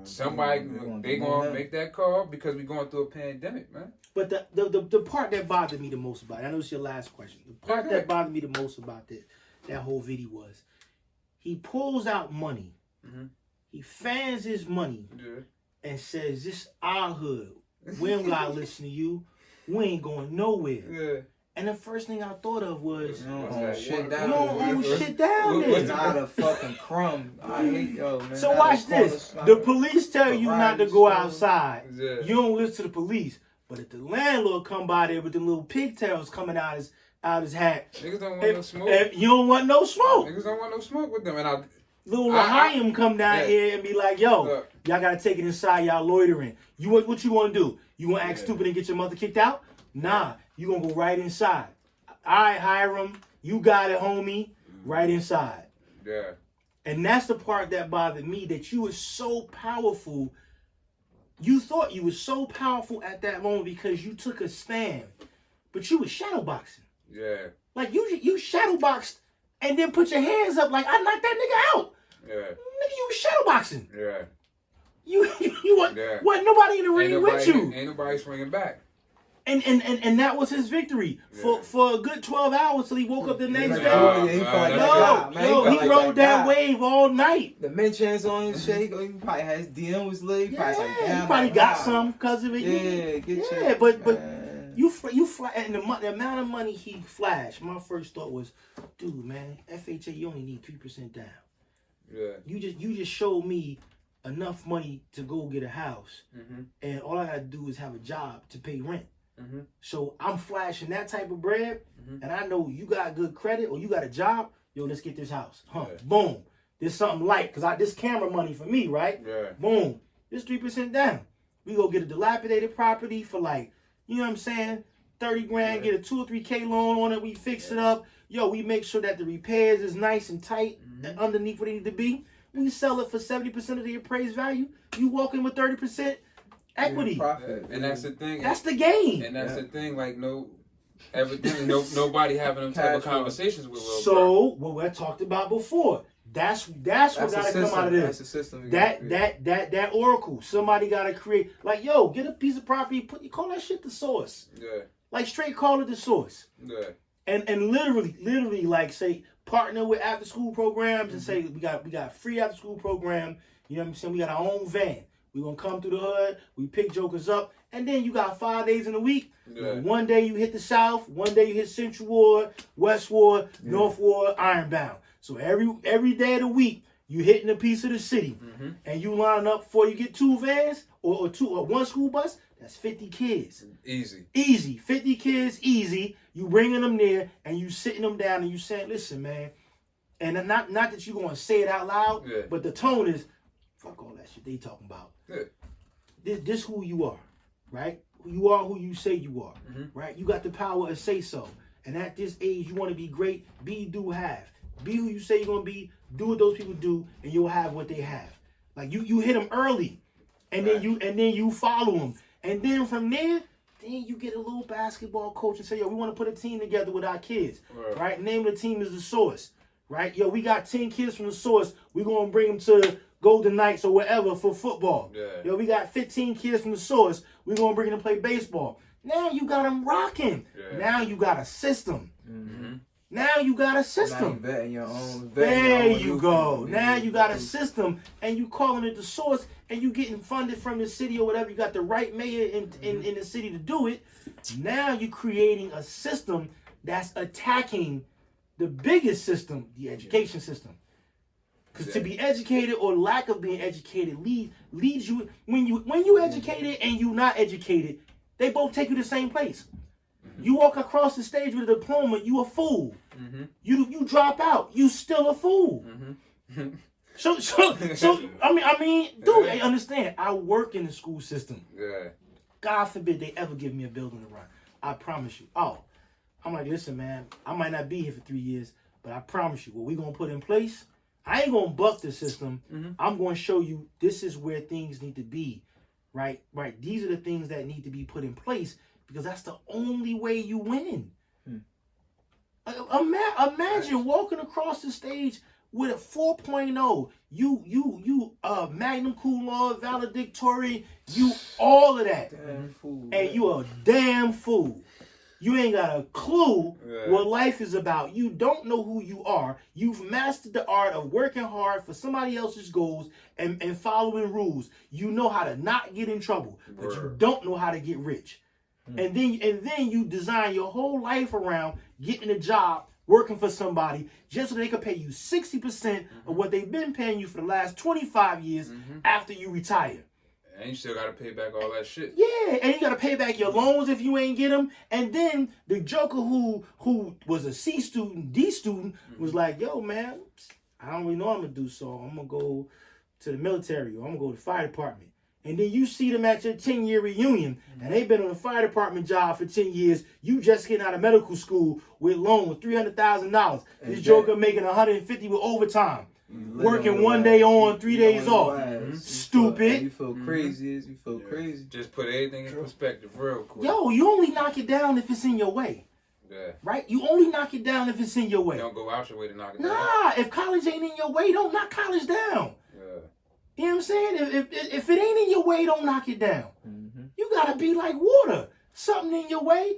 Speaker 2: somebody they gonna make that call because we going through a pandemic, man.
Speaker 3: But the part that bothered me the most about it, I know it's your last question. The part that bothered me the most about that whole video was He pulls out money.
Speaker 2: Mhm.
Speaker 3: He fans his money
Speaker 2: Yeah.
Speaker 3: and says, "This our hood. We don't gotta listen to you. We ain't going nowhere."
Speaker 2: Yeah.
Speaker 3: And the first thing I thought of was,
Speaker 1: You don't
Speaker 2: What's
Speaker 1: own
Speaker 2: that?
Speaker 1: shit
Speaker 3: you
Speaker 1: down
Speaker 3: don't
Speaker 1: there.
Speaker 3: own shit down
Speaker 2: What's
Speaker 3: there.
Speaker 1: Not a fucking crumb. I hate yo, man.
Speaker 3: So
Speaker 1: Not
Speaker 3: watch
Speaker 1: a corner
Speaker 3: this.
Speaker 1: sniper.
Speaker 3: The police tell you not to
Speaker 1: Variety
Speaker 3: go
Speaker 1: store.
Speaker 3: outside.
Speaker 2: Yeah.
Speaker 3: You don't listen to the police. But if the landlord come by there with the little pigtails coming out his hat,
Speaker 2: Niggas don't want no smoke.
Speaker 3: you don't want no smoke.
Speaker 2: Niggas don't want no smoke with them. And
Speaker 3: Little
Speaker 2: I-
Speaker 3: Lahayim come down
Speaker 2: yeah.
Speaker 3: here and be like, "Yo,
Speaker 2: Look.
Speaker 3: y'all gotta take it inside. Y'all loitering. What you want to do? You want to act
Speaker 2: Yeah.
Speaker 3: stupid and get your mother kicked out? Nah, you gonna go right inside. All right, Hiram, you got it, homie. Right inside."
Speaker 2: yeah.
Speaker 3: And that's the part that bothered me, that you were so powerful. You thought you were so powerful at that moment because you took a stand, but you was shadowboxing.
Speaker 2: Yeah.
Speaker 3: Like you shadowboxed and then put your hands up like, "I knocked that nigga out."
Speaker 2: Yeah.
Speaker 3: Nigga, you was shadowboxing.
Speaker 2: Yeah.
Speaker 3: You wasn't
Speaker 2: Yeah.
Speaker 3: nobody in the ring with you.
Speaker 2: Ain't nobody swinging back.
Speaker 3: And that was his victory for a good 12 hours till he woke up the next day.
Speaker 1: Yeah, he felt like that guy, man.
Speaker 3: He
Speaker 1: felt like
Speaker 3: rode that
Speaker 1: guy.
Speaker 3: wave all night.
Speaker 1: The mentions on his shit. He probably had his DM was lit. He probably, like,
Speaker 3: Yeah,
Speaker 1: damn,
Speaker 3: he probably
Speaker 1: like,
Speaker 3: got
Speaker 1: wow.
Speaker 3: some because of it.
Speaker 1: Yeah, get
Speaker 3: yeah,
Speaker 1: your,
Speaker 3: but
Speaker 1: man.
Speaker 3: you fly, and the amount of money he flashed. My first thought was, dude, man, FHA, you only need 3% down.
Speaker 2: Yeah.
Speaker 3: You just showed me enough money to go get a house,
Speaker 2: Mm-hmm.
Speaker 3: and all I gotta do is have a job to pay rent.
Speaker 2: Mm-hmm.
Speaker 3: So I'm flashing that type of bread,
Speaker 2: Mhm.
Speaker 3: and I know you got good credit or you got a job. Yo, let's get this house. Huh?
Speaker 2: Yeah.
Speaker 3: Boom. There's something light because this camera money for me, right?
Speaker 2: Yeah.
Speaker 3: Boom. This 3% down. We go get a dilapidated property for like, you know what I'm saying, 30 grand.
Speaker 2: Yeah.
Speaker 3: Get a 2 or 3K loan on it. We fix it up. Yo, we make sure that the repairs is nice and tight and underneath what they need to be. We sell it for 70% of the appraised value. You walk in with 30% equity.
Speaker 1: Profit.
Speaker 2: And that's the thing.
Speaker 3: That's the game.
Speaker 2: And that's the thing. Like evidently nobody having them type of conversations with Will.
Speaker 3: So what I talked about before. That's what gotta come out of this.
Speaker 1: That's a system.
Speaker 3: That oracle. Somebody gotta create. Like, yo, get a piece of property. Call that shit the source.
Speaker 2: Yeah.
Speaker 3: Like, straight call it the source.
Speaker 2: Yeah.
Speaker 3: And literally, like, say, partner with after school programs and say we got free after school program. You know what I'm saying? We got our own van. We gonna come through the hood. We pick jokers up, and then you got 5 days in a week.
Speaker 2: Yeah.
Speaker 3: One day you hit the South. One day you hit Central Ward, West Ward, North Ward, Ironbound. So every day of the week you hitting a piece of the city, and you line up before you get 2 vans or one school bus. That's 50 kids. Easy. 50 kids, easy. You bringing them there, and you sitting them down, and you saying, "Listen, man," and not that you gonna say it out loud, but the tone is, "Fuck all that shit they talking about.
Speaker 2: Yeah.
Speaker 3: This who you are, right? You are who you say you are, right? You got the power to say so. And at this age, you want to be great. Be, do, have. Be who you say you're gonna be. Do what those people do, and you'll have what they have. Like you hit them early, and then you follow them, and then from there, then you get a little basketball coach and say, "Yo, we want to put a team together with our kids, right? Name of the team is the Source, right? Yo, we got 10 kids from the Source. We're gonna bring them to Golden Knights or whatever for football.
Speaker 2: Yeah.
Speaker 3: Yo, we got 15 kids from the Source. We're gonna bring them to play baseball. Now you got them rocking.
Speaker 2: Yeah.
Speaker 3: Now you got a system. Now you got a system.
Speaker 1: Betting your own.
Speaker 3: There you go. Now you got a system, and you calling it the Source, and you getting funded from the city or whatever. You got the right mayor in the city to do it. Now you're creating a system that's attacking the biggest system, the education system. Because to be educated or lack of being educated leads you when you educated and you not educated, they both take you to the same place. You walk across the stage with a diploma, you a fool. You drop out, you still a fool. So I mean, dude, I understand. I work in the school system.
Speaker 2: Yeah.
Speaker 3: God forbid they ever give me a building to run. I promise you. Oh, I'm like, listen, man, I might not be here for 3 years, but I promise you, what we gonna put in place, I ain't gonna buck the system. I'm gonna show you this is where things need to be. Right. These are the things that need to be put in place because that's the only way you win. Imagine walking across the stage with a 4.0. You Magnum cum laude, valedictorian, you all of that.
Speaker 1: Damn fool.
Speaker 3: And you a damn fool. You ain't got a clue
Speaker 2: Yeah.
Speaker 3: what life is about. You don't know who you are. You've mastered the art of working hard for somebody else's goals and following rules. You know how to not get in trouble, but you
Speaker 2: Word.
Speaker 3: don't know how to get rich. And then you design your whole life around getting a job, working for somebody, just so they can pay you 60% of what they've been paying you for the last 25 years after you retire.
Speaker 2: And you still gotta pay back all that shit.
Speaker 3: Yeah, and you gotta pay back your loans if you ain't get them. And then the joker who was a C student, D student, was like, yo, man, I don't really know what I'm gonna do, so I'm gonna go to the military or I'm gonna go to the fire department. And then you see them at your 10-year reunion, and they've been on a fire department job for 10 years. You just getting out of medical school with loans, $300,000. This joker making $150 with overtime. Working 1 day on, 3 days off. Stupid.
Speaker 1: You feel crazy. You feel crazy.
Speaker 2: Just put everything in perspective real quick.
Speaker 3: Yo, you only knock it down if it's in your way.
Speaker 2: Yeah.
Speaker 3: Right? You only knock it down if it's in your way.
Speaker 2: Don't go out your way to knock it down.
Speaker 3: Nah, if college ain't in your way, don't knock college down.
Speaker 2: Yeah.
Speaker 3: You know what I'm saying? If it ain't in your way, don't knock it down. You gotta be like water. Something in your way,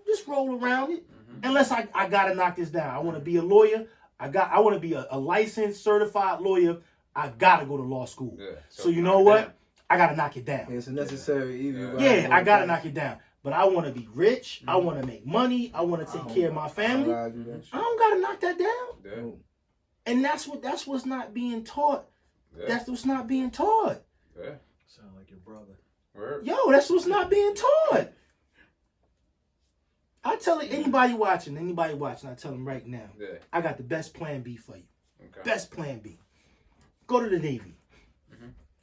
Speaker 3: just roll around it. Unless I gotta knock this down. I want to be a lawyer. I want to be a licensed, certified lawyer. I gotta go to law school.
Speaker 2: Yeah.
Speaker 3: So you know what? I gotta knock it down.
Speaker 1: It's a necessary evil.
Speaker 3: Yeah, I gotta knock it down. But I want to be rich. I want to make money. I want to take care of my family. I don't gotta knock that down.
Speaker 2: Yeah.
Speaker 3: And that's what's not being taught.
Speaker 2: Yeah.
Speaker 3: That's what's not being taught.
Speaker 2: Yeah.
Speaker 5: Sound like your brother.
Speaker 2: Word.
Speaker 3: Yo, that's what's not being taught. I tell anybody watching, I tell them right now,
Speaker 2: Yeah.
Speaker 3: I got the best plan B for you.
Speaker 2: Okay.
Speaker 3: Best plan B. Go to the Navy.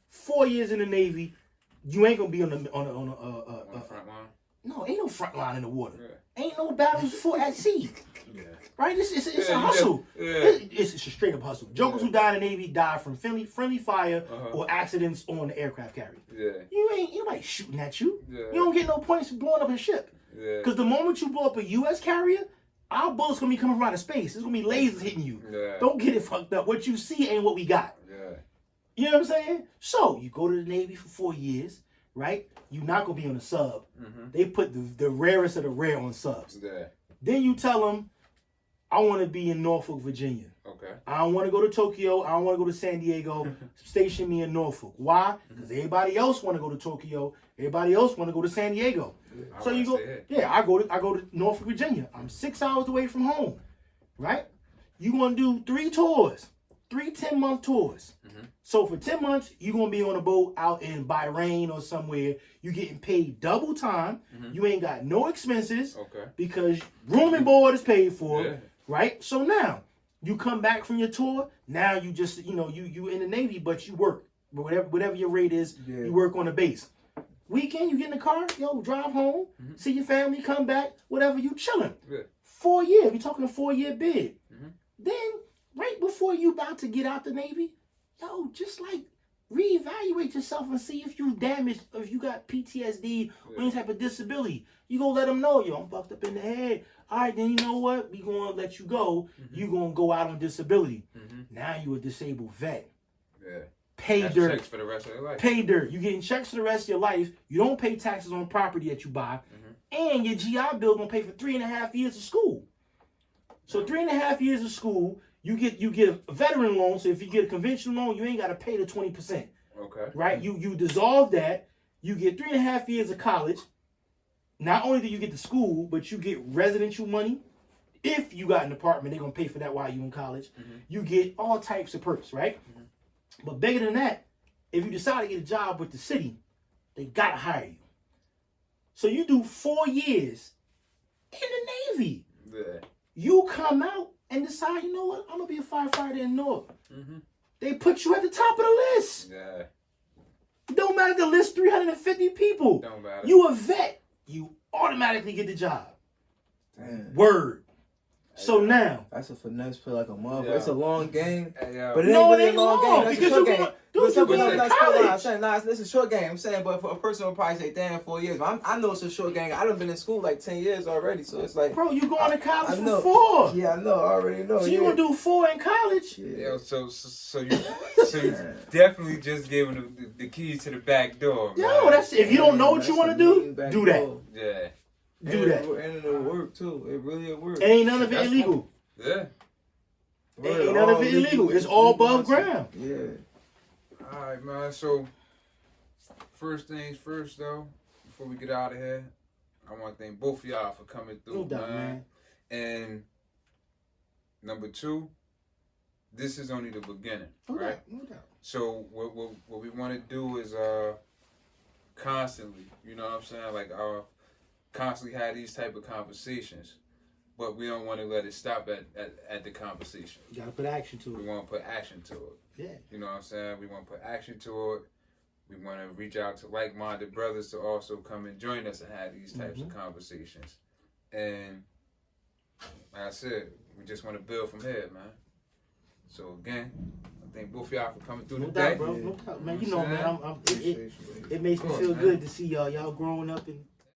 Speaker 3: 4 years in the Navy, you ain't gonna be on the
Speaker 2: Front line.
Speaker 3: no, ain't no front line in the water.
Speaker 2: Yeah.
Speaker 3: Ain't no battles fought at sea.
Speaker 2: Yeah.
Speaker 3: Right? It's
Speaker 2: Yeah,
Speaker 3: a hustle.
Speaker 2: yeah.
Speaker 3: It's a straight up hustle. Jokers who die in the Navy die from friendly fire
Speaker 2: Uh-huh.
Speaker 3: or accidents on the aircraft carrier.
Speaker 2: Yeah.
Speaker 3: You ain't nobody shooting at you.
Speaker 2: Yeah.
Speaker 3: You don't get no points for blowing up a ship.
Speaker 2: Yeah.
Speaker 3: Because the moment you blow up a U.S. carrier, our bullets gonna be coming from outer space. It's gonna be lasers hitting you.
Speaker 2: Yeah.
Speaker 3: Don't get it fucked up. What you see ain't what we got.
Speaker 2: Yeah.
Speaker 3: You know what I'm saying? So you go to the Navy for 4 years, right? You're not gonna be on a sub. They put the rarest of the rare on subs.
Speaker 2: Yeah.
Speaker 3: Then you tell them, I want to be in Norfolk, Virginia.
Speaker 2: Okay.
Speaker 3: I don't want to go to Tokyo. I don't want to go to San Diego. Station me in Norfolk. Why? Because everybody else want to go to Tokyo. Everybody else want to go to San Diego. So you go, I go to Norfolk, Virginia. I'm 6 hours away from home, right? You gonna do 3 tours, 3 10-month tours. So for 10 months, you're gonna be on a boat out in Bahrain or somewhere. You getting paid double time. You ain't got no expenses because room and board is paid for, right? So now you come back from your tour. Now you just you in the Navy, but you work whatever your rate is. You work on the base. Weekend, you get in the car, drive home, see your family, come back, whatever, you chilling. 4 years, we talking a 4-year bid. Then, right before you about to get out the Navy, just like reevaluate yourself and see if you damaged, if you got PTSD or any type of disability. You gonna let them know, I'm fucked up in the head. All right, then you know what? We gonna let you go. You gonna go out on disability. Now you a disabled vet.
Speaker 2: Yeah.
Speaker 3: Pay dirt.
Speaker 2: Checks for the rest of your life.
Speaker 3: Pay dirt. You getting checks for the rest of your life. You don't pay taxes on property that you buy. And your GI Bill gonna pay for 3.5 years of school. So 3.5 years of school, you get a veteran loan. So if you get a conventional loan, you ain't gotta pay the 20%.
Speaker 2: Okay.
Speaker 3: Right? You dissolve that. You get 3.5 years of college. Not only do you get the school, but you get residential money. If you got an apartment, they're gonna pay for that while you in college. You get all types of perks, right? But bigger than that, if you decide to get a job with the city, they gotta hire you. So you do 4 years in the Navy.
Speaker 2: Yeah.
Speaker 3: You come out and decide, you know what, I'm gonna be a firefighter in North. They put you at the top of the list.
Speaker 2: Yeah.
Speaker 3: It don't matter if the list 350 people.
Speaker 2: Don't matter.
Speaker 3: You a vet, you automatically get the job.
Speaker 1: Damn.
Speaker 3: Word. So now,
Speaker 1: That's a finesse play like a mother.
Speaker 2: Yeah.
Speaker 1: It's a long game,
Speaker 2: Hey,
Speaker 1: but it
Speaker 3: no,
Speaker 1: ain't
Speaker 3: it
Speaker 1: really
Speaker 3: ain't
Speaker 1: a long game.
Speaker 3: long
Speaker 1: That's a
Speaker 3: because
Speaker 1: short
Speaker 3: you're
Speaker 1: game.
Speaker 3: going,
Speaker 1: But
Speaker 3: dude,
Speaker 1: some
Speaker 3: you're
Speaker 1: people
Speaker 3: going to
Speaker 1: like I'm
Speaker 3: college.
Speaker 1: saying, nah, it's a short game. I'm saying, but for a person would probably say, damn, 4 years. But I know it's a short game. I done been in school like 10 years already, so it's like,
Speaker 3: Bro, you going to college
Speaker 1: I know.
Speaker 3: for 4.
Speaker 1: Yeah, I know. I already know.
Speaker 3: So you gonna do 4 in college?
Speaker 2: Yo, so you definitely just gave him the keys to the back door.
Speaker 3: Yo,
Speaker 2: man.
Speaker 3: that's if you don't know what you want to do, do that.
Speaker 2: Yeah.
Speaker 3: do that.
Speaker 1: And it'll work too. It really will work.
Speaker 3: Ain't none of it
Speaker 2: That's
Speaker 3: illegal.
Speaker 2: Yeah.
Speaker 3: Ain't none of it illegal. It's all above ground.
Speaker 1: Yeah.
Speaker 2: All right, man. So, first things first, though, before we get out of here, I want to thank both of y'all for coming through,
Speaker 3: No doubt, man.
Speaker 2: And number two, this is only the beginning,
Speaker 3: No
Speaker 2: right?
Speaker 3: doubt. No doubt.
Speaker 2: So what we want to do is constantly, you know what I'm saying, like constantly have these type of conversations, but we don't want to let it stop at the conversation.
Speaker 3: You gotta put action to
Speaker 2: We
Speaker 3: it.
Speaker 2: want to put action to it.
Speaker 3: Yeah.
Speaker 2: You know what I'm saying? We want to put action to it. We want to reach out to like-minded brothers to also come and join us and have these types of conversations. And like I said, we just want to build from here, man. So again, I thank both of y'all for coming through
Speaker 3: No
Speaker 2: today.
Speaker 3: doubt, bro. No doubt, man. You know, man. It makes me
Speaker 2: Of course,
Speaker 3: feel
Speaker 2: man.
Speaker 3: good to see y'all growing up and